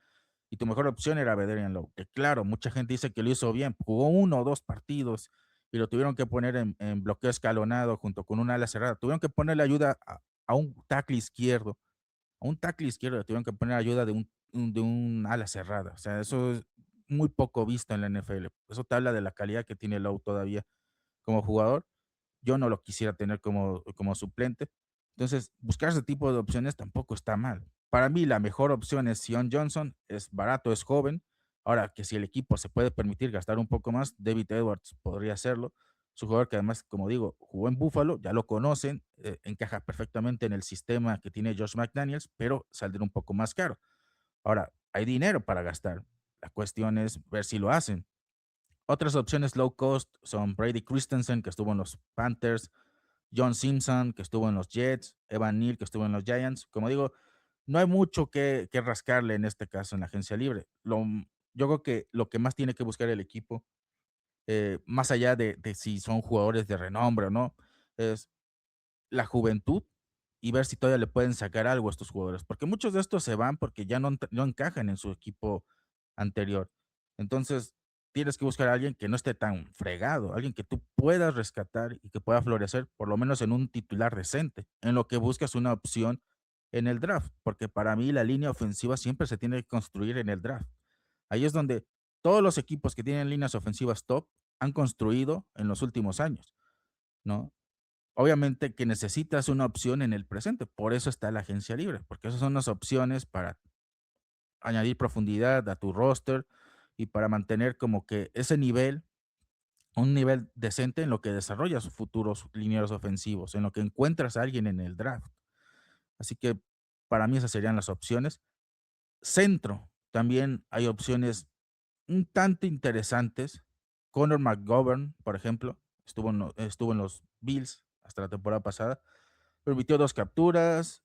y tu mejor opción era Vederian Lowe, que claro, mucha gente dice que lo hizo bien, jugó 1 o 2 partidos, y lo tuvieron que poner en bloqueo escalonado junto con un ala cerrada. Tuvieron que ponerle ayuda a un tackle izquierdo. A un tackle izquierdo le tuvieron que poner ayuda de un ala cerrada. O sea, eso es muy poco visto en la NFL. Eso te habla de la calidad que tiene Lowe todavía como jugador. Yo no lo quisiera tener como suplente. Entonces, buscar ese tipo de opciones tampoco está mal. Para mí, la mejor opción es Sion Johnson, es barato, es joven. Ahora, que si el equipo se puede permitir gastar un poco más, David Edwards podría hacerlo. Es un jugador que además, como digo, jugó en Buffalo, ya lo conocen, encaja perfectamente en el sistema que tiene Josh McDaniels, pero saldrá un poco más caro. Ahora, hay dinero para gastar. La cuestión es ver si lo hacen. Otras opciones low cost son Brady Christensen, que estuvo en los Panthers, John Simpson, que estuvo en los Jets, Evan Neal, que estuvo en los Giants. Como digo, no hay mucho que rascarle en este caso en la agencia libre. Yo creo que lo que más tiene que buscar el equipo, más allá de si son jugadores de renombre o no, es la juventud y ver si todavía le pueden sacar algo a estos jugadores, porque muchos de estos se van porque ya no encajan en su equipo anterior. Entonces, tienes que buscar a alguien que no esté tan fregado, alguien que tú puedas rescatar y que pueda florecer, por lo menos en un titular decente, en lo que buscas una opción en el draft, porque para mí la línea ofensiva siempre se tiene que construir en el draft. Ahí es donde todos los equipos que tienen líneas ofensivas top han construido en los últimos años, ¿no? Obviamente que necesitas una opción en el presente, por eso está la agencia libre, porque esas son las opciones para añadir profundidad a tu roster y para mantener como que ese nivel, un nivel decente en lo que desarrollas futuros linieros ofensivos, en lo que encuentras a alguien en el draft. Así que para mí esas serían las opciones. Centro, también hay opciones un tanto interesantes. Connor McGovern, por ejemplo, estuvo en los Bills hasta la temporada pasada. Permitió 2 capturas,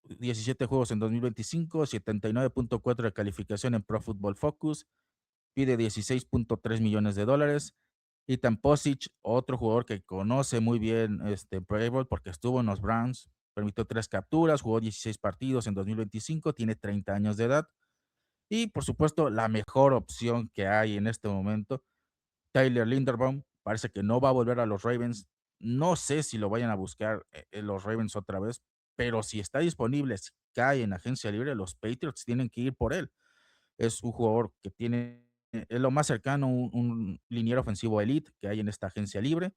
17 juegos en 2025, 79.4 de calificación en Pro Football Focus, pide 16.3 millones de dólares. Ethan Posich, otro jugador que conoce muy bien Pro Bowl porque estuvo en los Browns, permitió 3 capturas, jugó 16 partidos en 2025, tiene 30 años de edad. Y por supuesto, la mejor opción que hay en este momento, Tyler Linderbaum, parece que no va a volver a los Ravens. No sé si lo vayan a buscar los Ravens otra vez, pero si está disponible, si cae en agencia libre, los Patriots tienen que ir por él. Es un jugador que tiene, es lo más cercano, un liniero ofensivo elite que hay en esta agencia libre.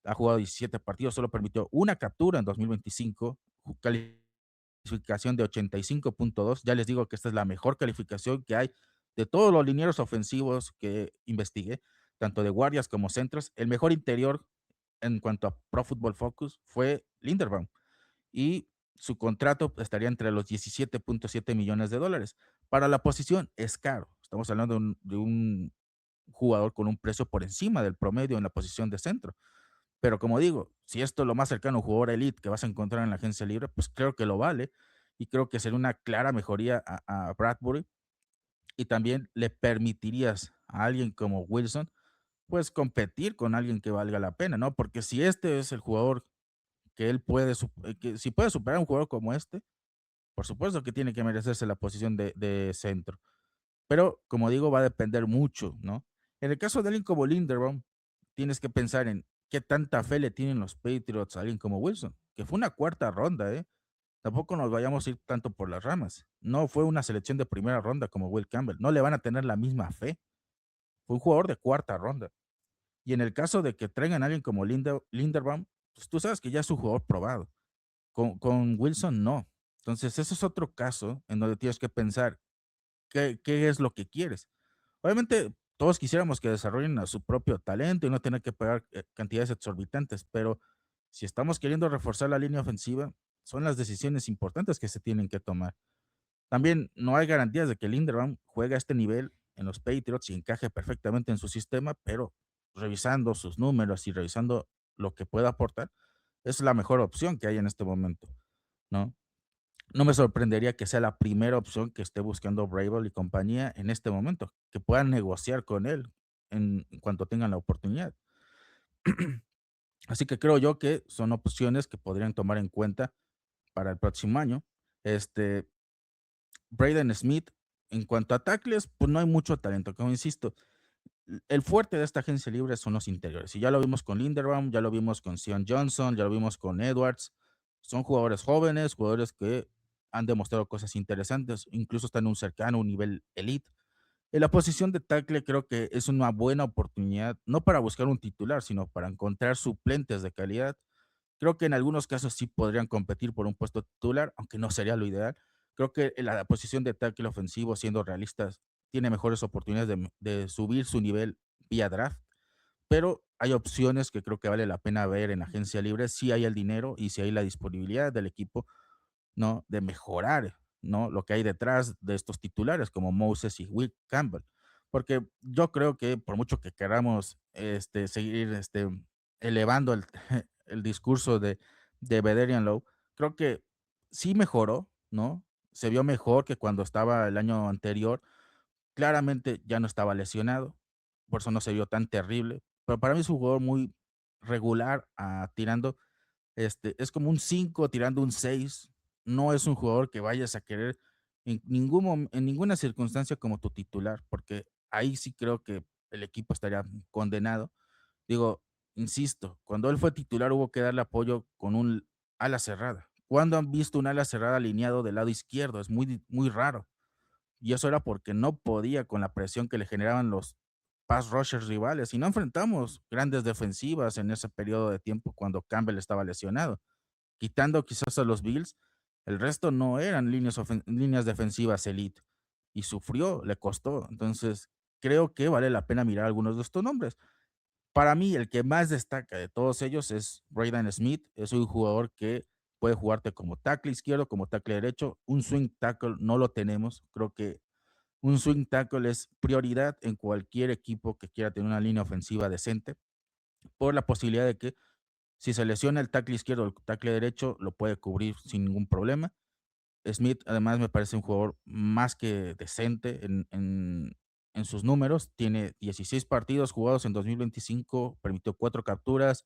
Ha jugado 17 partidos, solo permitió una captura en 2025, calificación de 85.2. Ya les digo que esta es la mejor calificación que hay de todos los linieros ofensivos que investigué, tanto de guardias como centros. El mejor interior en cuanto a Pro Football Focus fue Linderbaum y su contrato estaría entre los 17.7 millones de dólares. Para la posición es caro. Estamos hablando de un jugador con un precio por encima del promedio en la posición de centro. Pero como digo, si esto es lo más cercano a un jugador elite que vas a encontrar en la agencia libre, pues creo que lo vale y creo que sería una clara mejoría a Bradbury y también le permitirías a alguien como Wilson, pues competir con alguien que valga la pena, ¿no? Porque si este es el jugador que él puede, que si puede superar a un jugador como este, por supuesto que tiene que merecerse la posición de centro. Pero, como digo, va a depender mucho, ¿no? En el caso de alguien como Linderbaum, tienes que pensar en qué tanta fe le tienen los Patriots a alguien como Wilson, que fue una cuarta ronda, ¿eh? Tampoco nos vayamos a ir tanto por las ramas. No fue una selección de primera ronda como Will Campbell. No le van a tener la misma fe. Fue un jugador de cuarta ronda. Y en el caso de que traigan a alguien como Linderbaum, pues tú sabes que ya es un jugador probado. Con Wilson no. Entonces, ese es otro caso en donde tienes que pensar qué es lo que quieres. Obviamente, todos quisiéramos que desarrollen a su propio talento y no tener que pagar cantidades exorbitantes, pero si estamos queriendo reforzar la línea ofensiva, son las decisiones importantes que se tienen que tomar. También no hay garantías de que Linderbaum juegue a este nivel en los Patriots y encaje perfectamente en su sistema, pero revisando sus números y revisando lo que pueda aportar, es la mejor opción que hay en este momento, ¿no? No me sorprendería que sea la primera opción que esté buscando Vrabel y compañía en este momento, que puedan negociar con él en cuanto tengan la oportunidad. Así que creo yo que son opciones que podrían tomar en cuenta para el próximo año. Este, Braden Smith, en cuanto a tackles, pues no hay mucho talento, como insisto. El fuerte de esta agencia libre son los interiores. Y ya lo vimos con Linderbaum, ya lo vimos con Sion Johnson, ya lo vimos con Edwards. Son jugadores jóvenes, jugadores que han demostrado cosas interesantes, incluso están en un cercano, un nivel elite. En la posición de tackle creo que es una buena oportunidad, no para buscar un titular, sino para encontrar suplentes de calidad. Creo que en algunos casos sí podrían competir por un puesto titular, aunque no sería lo ideal. Creo que en la posición de tackle ofensivo, siendo realistas, tiene mejores oportunidades de subir su nivel vía draft, pero hay opciones que creo que vale la pena ver en agencia libre si hay el dinero y si hay la disponibilidad del equipo, ¿no? De mejorar, ¿no? Lo que hay detrás de estos titulares como Moses y Will Campbell. porque yo creo que por mucho que queramos seguir elevando el discurso de Vederian Low, creo que sí mejoró, ¿no? Se vio mejor que cuando estaba el año anterior. Claramente ya no estaba lesionado, por eso no se vio tan terrible, pero para mí es un jugador muy regular, tirando, es como un 5 tirando un 6. No es un jugador que vayas a querer en ninguna circunstancia como tu titular, porque ahí sí creo que el equipo estaría condenado. Digo, insisto, cuando él fue titular hubo que darle apoyo con un ala cerrada. ¿Cuándo han visto un ala cerrada alineado del lado izquierdo? Es muy raro. Y eso era porque no podía con la presión que le generaban los pass rushers rivales. Y no enfrentamos grandes defensivas en ese periodo de tiempo cuando Campbell estaba lesionado. Quitando quizás a los Bills, el resto no eran líneas defensivas elite. Y sufrió, le costó. Entonces, creo que vale la pena mirar algunos de estos nombres. Para mí, el que más destaca de todos ellos es Braden Smith. Es un jugador que puede jugarte como tackle izquierdo, como tackle derecho. Un swing tackle no lo tenemos. Creo que un swing tackle es prioridad en cualquier equipo que quiera tener una línea ofensiva decente, por la posibilidad de que si se lesiona el tackle izquierdo o el tackle derecho, lo puede cubrir sin ningún problema. Smith, además, me parece un jugador más que decente en sus números. Tiene 16 partidos jugados en 2025, permitió 4 capturas,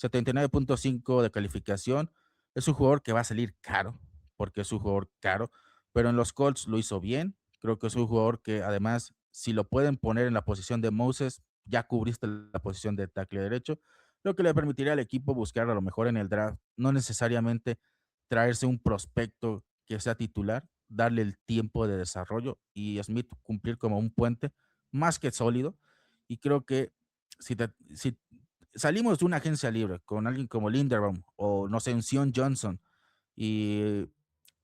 79.5 de calificación. Es un jugador que va a salir caro, porque es un jugador caro, pero en los Colts lo hizo bien. Creo que es un jugador que, además, si lo pueden poner en la posición de Moses, ya cubriste la posición de tackle derecho, lo que le permitiría al equipo buscar a lo mejor en el draft, no necesariamente traerse un prospecto que sea titular, darle el tiempo de desarrollo y Smith cumplir como un puente más que sólido. Y creo que si salimos de una agencia libre con alguien como Linderbaum o no sé, un Sion Johnson y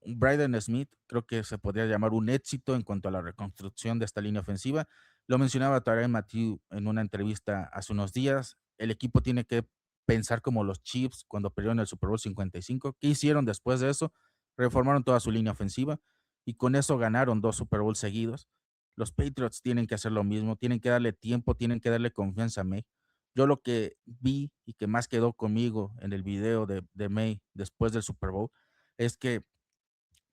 un Bryden Smith, creo que se podría llamar un éxito en cuanto a la reconstrucción de esta línea ofensiva. Lo mencionaba Tyrann Mathieu en una entrevista hace unos días. El equipo tiene que pensar como los Chiefs cuando perdieron el Super Bowl 55. ¿Qué hicieron después de eso? Reformaron toda su línea ofensiva y con eso ganaron 2 Super Bowl seguidos. Los Patriots tienen que hacer lo mismo, tienen que darle tiempo, tienen que darle confianza a May. Yo lo que vi y que más quedó conmigo en el video de May después del Super Bowl es que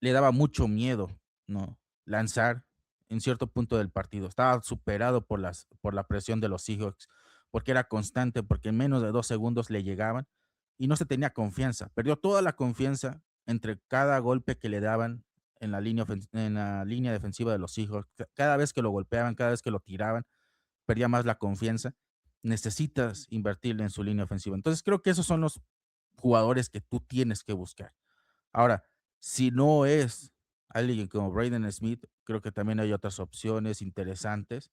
le daba mucho miedo, ¿no? Lanzar en cierto punto del partido. Estaba superado por la presión de los Seahawks, porque era constante, porque en menos de 2 segundos le llegaban y no se tenía confianza. Perdió toda la confianza entre cada golpe que le daban en la línea defensiva de los Seahawks. Cada vez que lo golpeaban, cada vez que lo tiraban, perdía más la confianza. Necesitas invertirle en su línea ofensiva. Entonces creo que esos son los jugadores que tú tienes que buscar. Ahora, si no es alguien como Braden Smith, creo que también hay otras opciones interesantes,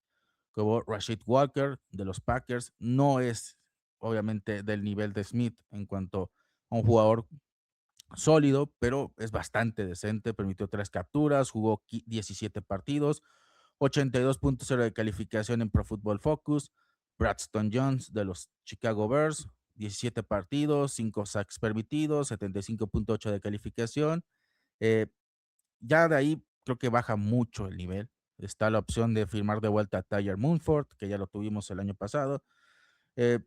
como Rashid Walker de los Packers. No es, obviamente, del nivel de Smith en cuanto a un jugador sólido, pero es bastante decente. Permitió 3 capturas, jugó 17 partidos, 82.0 de calificación en Pro Football Focus. Braxton Jones de los Chicago Bears, 17 partidos, 5 sacks permitidos, 75.8 de calificación. Eh, ya de ahí creo que baja mucho el nivel. Está la opción de firmar de vuelta a Tyler Munford, que ya lo tuvimos el año pasado. Eh,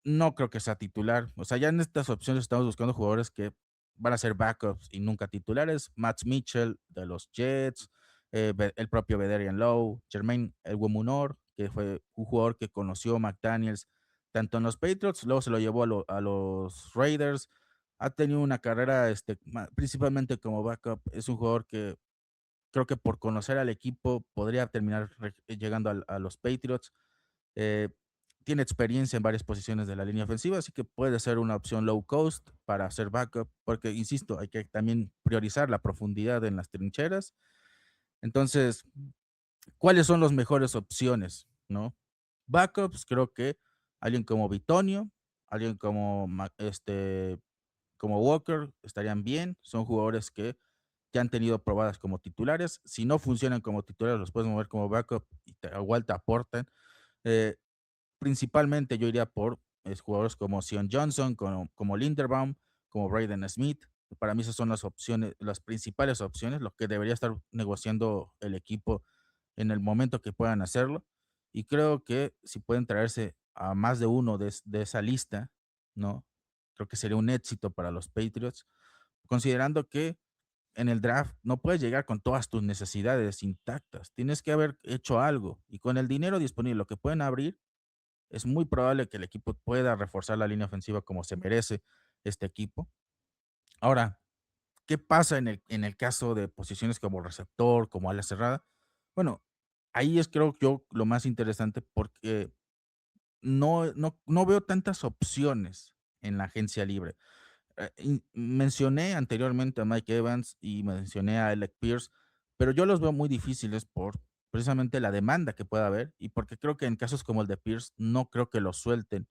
no creo que sea titular. O sea, ya en estas opciones estamos buscando jugadores que van a ser backups y nunca titulares. Matt Mitchell de los Jets, el propio Vederian Lowe, Jermaine Elway-Munor, que fue un jugador que conoció McDaniels tanto en los Patriots, luego se lo llevó a los Raiders. Ha tenido una carrera principalmente como backup. Es un jugador que creo que por conocer al equipo podría terminar llegando a los Patriots. Eh, Tiene experiencia en varias posiciones de la línea ofensiva, así que puede ser una opción low cost para hacer backup, porque, insisto, hay que también priorizar la profundidad en las trincheras. Entonces, ¿cuáles son las mejores opciones? ¿No? Backups, creo que alguien como Bitonio, alguien como Walker estarían bien. Son jugadores que ya han tenido probadas como titulares. Si no funcionan como titulares, los puedes mover como backup y igual te aportan. Eh, Principalmente yo iría por jugadores como Sion Johnson, como Linderbaum, como Braden Smith. Para mí esas son las opciones, las principales opciones, lo que debería estar negociando el equipo en el momento que puedan hacerlo. Y creo que si pueden traerse a más de uno de esa lista, ¿no? Creo que sería un éxito para los Patriots, considerando que en el draft no puedes llegar con todas tus necesidades intactas. Tienes que haber hecho algo. Y con el dinero disponible, lo que pueden abrir, es muy probable que el equipo pueda reforzar la línea ofensiva como se merece este equipo. Ahora, ¿qué pasa en el caso de posiciones como receptor, como ala cerrada? Bueno, ahí es creo yo lo más interesante porque no veo tantas opciones en la agencia libre. Mencioné anteriormente a Mike Evans y mencioné a Alec Pierce, pero yo los veo muy difíciles por precisamente la demanda que pueda haber y porque creo que en casos como el de Pierce no creo que lo suelten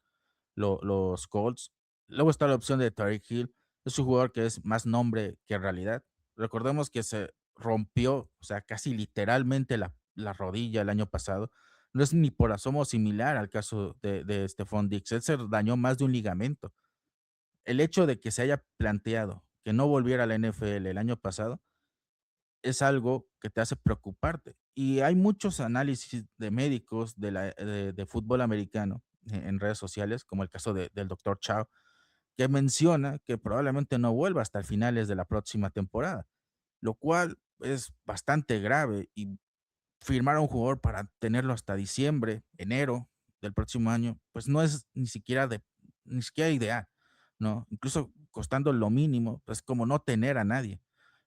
los Colts. Luego está la opción de Tyreek Hill. Es un jugador que es más nombre que realidad. Recordemos que se rompió, o sea, casi literalmente la rodilla el año pasado. No es ni por asomo similar al caso de Stephon Diggs. Él se dañó más de un ligamento. El hecho de que se haya planteado que no volviera a la NFL el año pasado es algo que te hace preocuparte. Y hay muchos análisis de médicos de fútbol americano en redes sociales, como el caso del doctor Chao, que menciona que probablemente no vuelva hasta finales de la próxima temporada, lo cual es bastante grave y firmar a un jugador para tenerlo hasta diciembre, enero del próximo año, pues no es ni siquiera ideal, ¿no? Incluso costando lo mínimo, pues como no tener a nadie.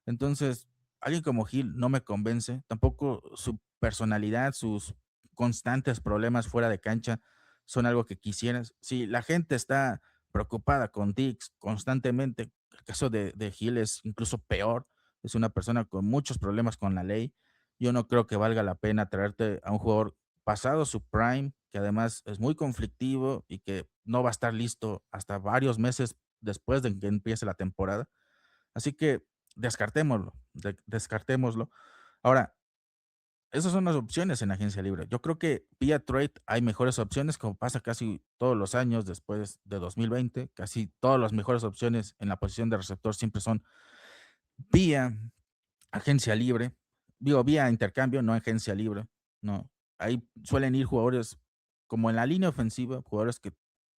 Entonces, alguien como Gil no me convence, tampoco su personalidad, sus constantes problemas fuera de cancha son algo que quisieras. Si la gente está preocupada con Dix constantemente, el caso de Gil es incluso peor, es una persona con muchos problemas con la ley. Yo no creo que valga la pena traerte a un jugador pasado su prime, que además es muy conflictivo y que no va a estar listo hasta varios meses después de que empiece la temporada. Así que descartémoslo, descartémoslo. Ahora, esas son las opciones en agencia libre. Yo creo que vía trade hay mejores opciones, como pasa casi todos los años después de 2020. Casi todas las mejores opciones en la posición de receptor siempre son vía agencia libre, digo, vía intercambio, no agencia libre, no. Ahí suelen ir jugadores como en la línea ofensiva, jugadores que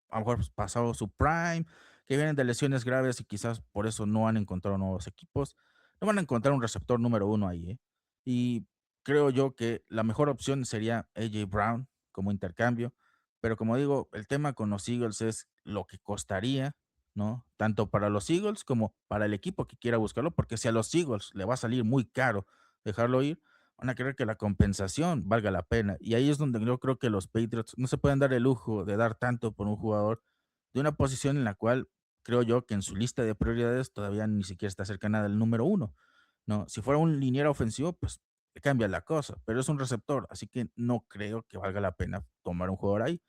a lo mejor pasado su prime, que vienen de lesiones graves y quizás por eso no han encontrado nuevos equipos. No van a encontrar un receptor número uno ahí, ¿eh? Y creo yo que la mejor opción sería AJ Brown como intercambio, pero como digo, el tema con los Eagles es lo que costaría, ¿no? Tanto para los Eagles como para el equipo que quiera buscarlo, porque si a los Eagles le va a salir muy caro dejarlo ir, van a querer que la compensación valga la pena. Y ahí es donde yo creo que los Patriots no se pueden dar el lujo de dar tanto por un jugador de una posición en la cual creo yo que en su lista de prioridades todavía ni siquiera está cercana del número uno, ¿no? Si fuera un liniero ofensivo, pues cambia la cosa, pero es un receptor, así que no creo que valga la pena tomar un jugador ahí.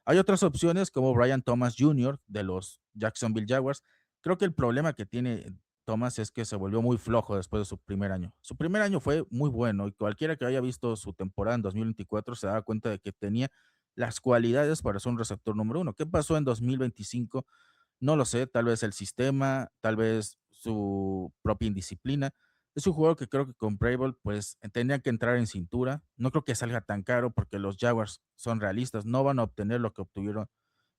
Hay otras opciones como Brian Thomas Jr. de los Jacksonville Jaguars. Creo que el problema que tiene Thomas es que se volvió muy flojo después de su primer año. Su primer año fue muy bueno y cualquiera que haya visto su temporada en 2024 se daba cuenta de que tenía las cualidades para ser un receptor número uno. ¿Qué pasó en 2025? No lo sé, tal vez el sistema, tal vez su propia indisciplina. Es un jugador que creo que con Vrabel, pues, tendría que entrar en cintura. No creo que salga tan caro porque los Jaguars son realistas, no van a obtener lo que obtuvieron,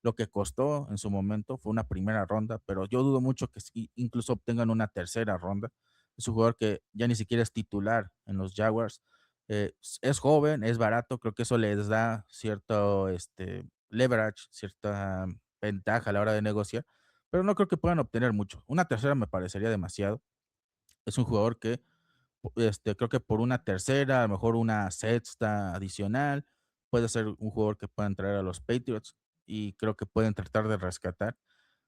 lo que costó en su momento, fue una primera ronda, pero yo dudo mucho que incluso obtengan una tercera ronda. Es un jugador que ya ni siquiera es titular en los Jaguars. Es joven, es barato, creo que eso les da cierto leverage, cierta ventaja a la hora de negociar, pero no creo que puedan obtener mucho. Una tercera me parecería demasiado. Es un jugador que creo que por una tercera, a lo mejor una sexta adicional, puede ser un jugador que puedan traer a los Patriots y creo que pueden tratar de rescatar,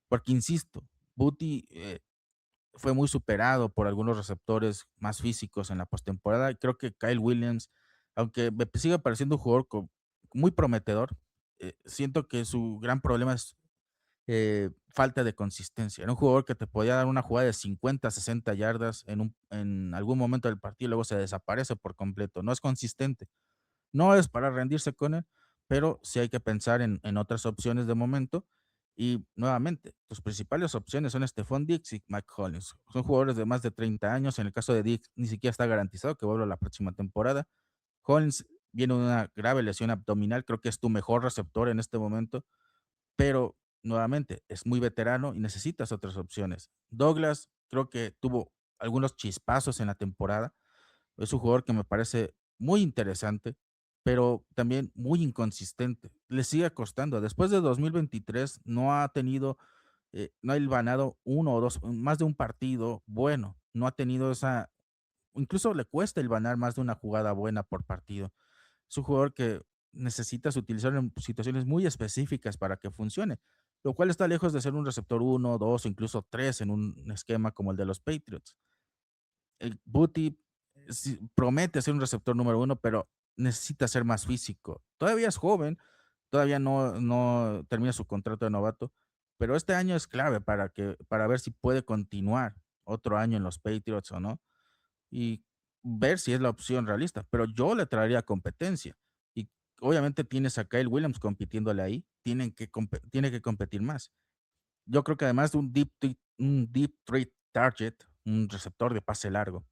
porque insisto, Booty fue muy superado por algunos receptores más físicos en la postemporada. Creo que Kyle Williams, aunque me sigue pareciendo un jugador muy prometedor, siento que su gran problema es falta de consistencia. Era un jugador que te podía dar una jugada de 50, 60 yardas en algún momento del partido y luego se desaparece por completo. No es consistente. No es para rendirse con él, pero sí hay que pensar en otras opciones de momento. Y nuevamente, tus principales opciones son Stephon Diggs y Mike Hollins. Son jugadores de más de 30 años. En el caso de Diggs, ni siquiera está garantizado que vuelva la próxima temporada. Hollins viene de una grave lesión abdominal, creo que es tu mejor receptor en este momento, pero nuevamente es muy veterano y necesitas otras opciones. Douglas creo que tuvo algunos chispazos en la temporada. Es un jugador que me parece muy interesante, pero también muy inconsistente. Le sigue costando. Después de 2023 no ha tenido, no ha ganado uno o dos, más de un partido bueno. No ha tenido esa, incluso le cuesta ganar más de una jugada buena por partido. Es un jugador que necesitas utilizar en situaciones muy específicas para que funcione, lo cual está lejos de ser un receptor uno, 2 o incluso 3 en un esquema como el de los Patriots. El Booty sí promete ser un receptor número uno, pero necesita ser más físico. Todavía es joven, todavía no termina su contrato de novato, pero este año es clave para ver si puede continuar otro año en los Patriots o no y ver si es la opción realista, pero yo le traería competencia. Y obviamente tienes a Kyle Williams compitiéndole ahí, tiene que competir más. Yo creo que además de un deep threat target, un receptor de pase largo,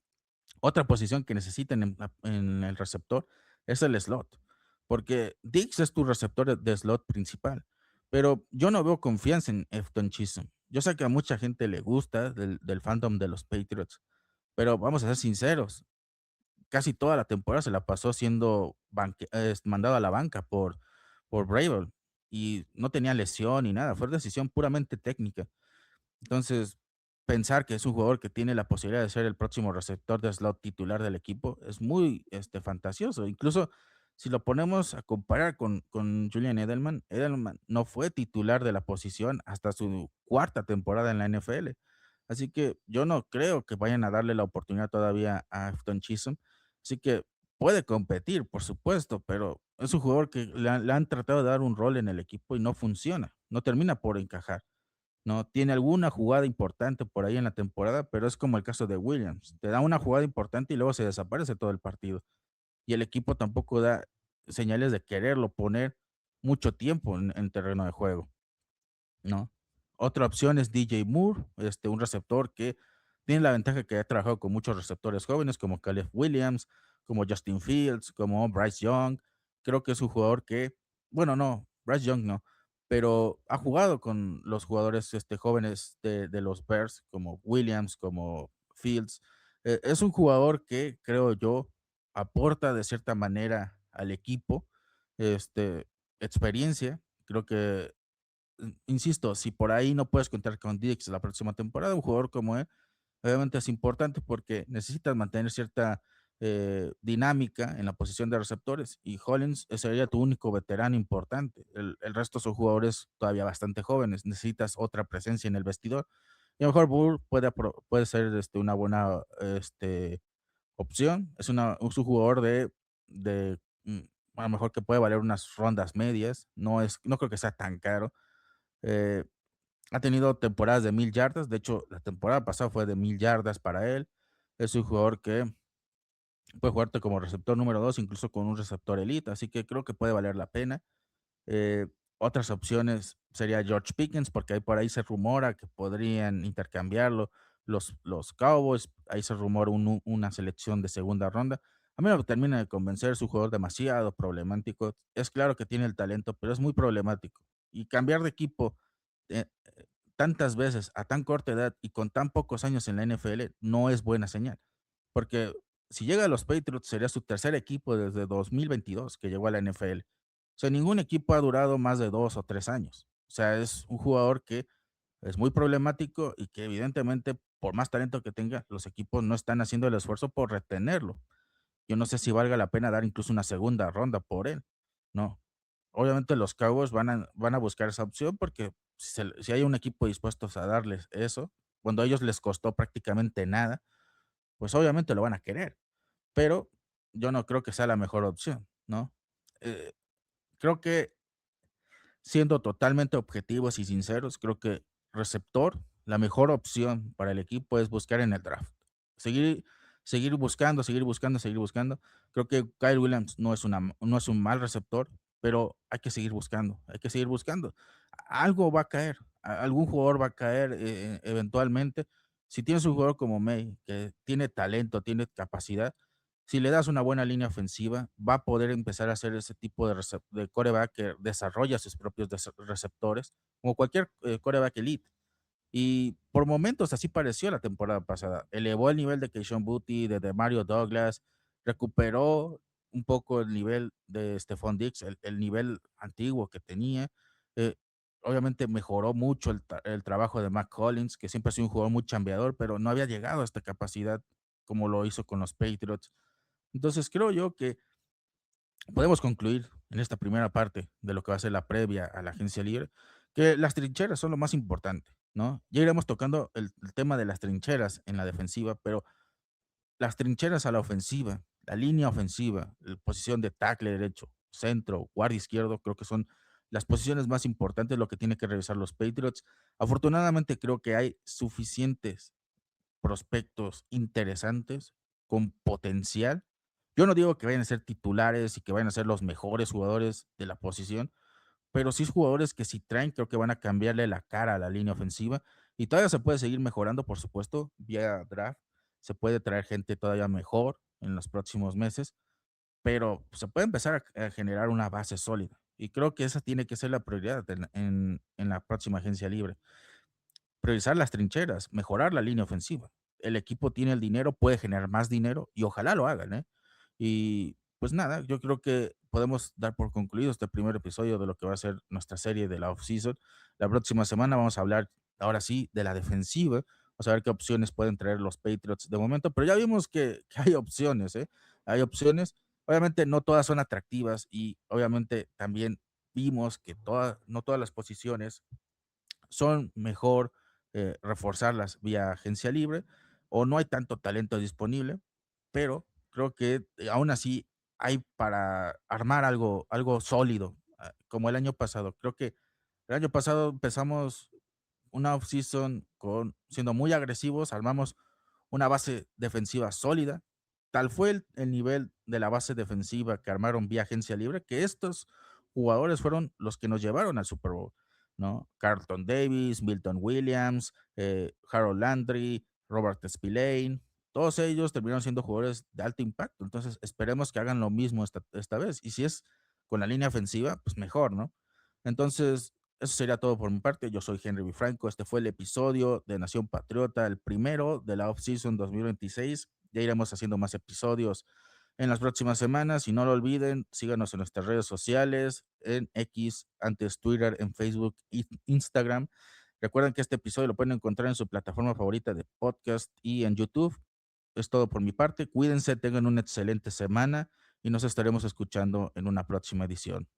otra posición que necesitan en el receptor es el slot, porque Diggs es tu receptor de slot principal, pero yo no veo confianza en Efton Chisholm. Yo sé que a mucha gente le gusta del fandom de los Patriots, pero vamos a ser sinceros, casi toda la temporada se la pasó siendo mandado a la banca por Vrabel y no tenía lesión ni nada, fue decisión puramente técnica. Entonces, pensar que es un jugador que tiene la posibilidad de ser el próximo receptor de slot titular del equipo es muy fantasioso. Incluso si lo ponemos a comparar con Julian Edelman, Edelman no fue titular de la posición hasta su cuarta temporada en la NFL. Así que yo no creo que vayan a darle la oportunidad todavía a Afton Chisholm. Así que puede competir, por supuesto, pero es un jugador que le han tratado de dar un rol en el equipo y no funciona, no termina por encajar. ¿No? Tiene alguna jugada importante por ahí en la temporada, pero es como el caso de Williams. Te da una jugada importante y luego se desaparece todo el partido. Y el equipo tampoco da señales de quererlo poner mucho tiempo en terreno de juego. ¿No? Otra opción es DJ Moore, un receptor que tiene la ventaja que ha trabajado con muchos receptores jóvenes como Caleb Williams, como Justin Fields, como Bryce Young. Creo que es un jugador que, bueno, no, Bryce Young no, pero ha jugado con los jugadores jóvenes de los Bears, como Williams, como Fields. Es un jugador que, creo yo, aporta de cierta manera al equipo, experiencia. Creo que insisto, si por ahí no puedes contar con Diggs la próxima temporada, un jugador como él, obviamente es importante porque necesitas mantener cierta dinámica en la posición de receptores y Hollins sería tu único veterano importante. El resto son jugadores todavía bastante jóvenes, necesitas otra presencia en el vestidor y a lo mejor Bull puede ser una buena opción. Es un jugador de mm, a lo mejor que puede valer unas rondas medias, no creo que sea tan caro. Eh, Ha tenido temporadas de 1000 yardas, de hecho, la temporada pasada fue de 1000 yardas para él. Es un jugador que puede jugarte como receptor número 2, incluso con un receptor elite, así que creo que puede valer la pena. Eh, Otras opciones sería George Pickens, porque ahí por ahí se rumora que podrían intercambiarlo los Cowboys. Ahí se rumora una selección de segunda ronda. A mí no me termina de convencer, es un jugador demasiado problemático. Es claro que tiene el talento, pero es muy problemático. Y cambiar de equipo tantas veces a tan corta edad y con tan pocos años en la NFL no es buena señal. Porque si llega a los Patriots sería su tercer equipo desde 2022 que llegó a la NFL. O sea, ningún equipo ha durado más de 2 o 3 años. O sea, es un jugador que es muy problemático y que evidentemente, por más talento que tenga, los equipos no están haciendo el esfuerzo por retenerlo. Yo no sé si valga la pena dar incluso una segunda ronda por él, ¿no? Obviamente los Cowboys van a buscar esa opción porque si hay un equipo dispuesto a darles eso, cuando a ellos les costó prácticamente nada, pues obviamente lo van a querer, pero yo no creo que sea la mejor opción, ¿no? Eh, Creo que siendo totalmente objetivos y sinceros, creo que receptor, la mejor opción para el equipo es buscar en el draft. Seguir, seguir buscando, seguir buscando, seguir buscando. Creo que Kyle Williams no es un mal receptor, pero hay que seguir buscando, hay que seguir buscando. Algo va a caer, algún jugador va a caer eventualmente. Si tienes un jugador como May, que tiene talento, tiene capacidad, Si le das una buena línea ofensiva, va a poder empezar a hacer ese tipo de quarterback que desarrolla sus propios receptores, como cualquier quarterback elite. Y por momentos así pareció la temporada pasada. Elevó el nivel de Keishon Booty, de Mario Douglas, recuperó un poco el nivel de Stephon Diggs, el nivel antiguo que tenía. Eh, Obviamente mejoró mucho el trabajo de Matt Collins, que siempre ha sido un jugador muy chambeador, pero no había llegado a esta capacidad como lo hizo con los Patriots. Entonces creo yo que podemos concluir en esta primera parte de lo que va a ser la previa a la agencia libre, que las trincheras son lo más importante, ¿no? Ya iremos tocando el tema de las trincheras en la defensiva, pero las trincheras a la ofensiva, la línea ofensiva, la posición de tackle derecho, centro, guardia izquierdo, creo que son las posiciones más importantes, lo que tiene que revisar los Patriots. Afortunadamente creo que hay suficientes prospectos interesantes con potencial. Yo no digo que vayan a ser titulares y que vayan a ser los mejores jugadores de la posición, pero sí jugadores que si traen, creo que van a cambiarle la cara a la línea ofensiva y todavía se puede seguir mejorando, por supuesto, vía draft. Se puede traer gente todavía mejor en los próximos meses, pero se puede empezar a generar una base sólida. Y creo que esa tiene que ser la prioridad en la próxima agencia libre. Priorizar las trincheras, mejorar la línea ofensiva. El equipo tiene el dinero, puede generar más dinero y ojalá lo hagan, ¿eh? Y pues nada, yo creo que podemos dar por concluido este primer episodio de lo que va a ser nuestra serie de la off-season. La próxima semana vamos a hablar ahora sí de la defensiva. Vamos a ver qué opciones pueden traer los Patriots de momento, pero ya vimos que hay opciones, ¿eh? Hay opciones. Obviamente no todas son atractivas y obviamente también vimos que no todas las posiciones son mejor reforzarlas vía agencia libre o no hay tanto talento disponible, pero creo que aún así hay para armar algo sólido, como el año pasado. Creo que el año pasado empezamos una offseason siendo muy agresivos, armamos una base defensiva sólida. Tal fue el nivel de la base defensiva que armaron vía agencia libre, que estos jugadores fueron los que nos llevaron al Super Bowl, ¿no? Carlton Davis, Milton Williams, Harold Landry, Robert Spillane, todos ellos terminaron siendo jugadores de alto impacto. Entonces, esperemos que hagan lo mismo esta vez. Y si es con la línea ofensiva, pues mejor, ¿no? Entonces, eso sería todo por mi parte. Yo soy Henry B. Franco. Este fue el episodio de Nación Patriota, el primero de la off-season 2026. Ya iremos haciendo más episodios en las próximas semanas. Y no lo olviden, síganos en nuestras redes sociales, en X, antes Twitter, en Facebook e Instagram. Recuerden que este episodio lo pueden encontrar en su plataforma favorita de podcast y en YouTube. Es todo por mi parte. Cuídense, tengan una excelente semana y nos estaremos escuchando en una próxima edición.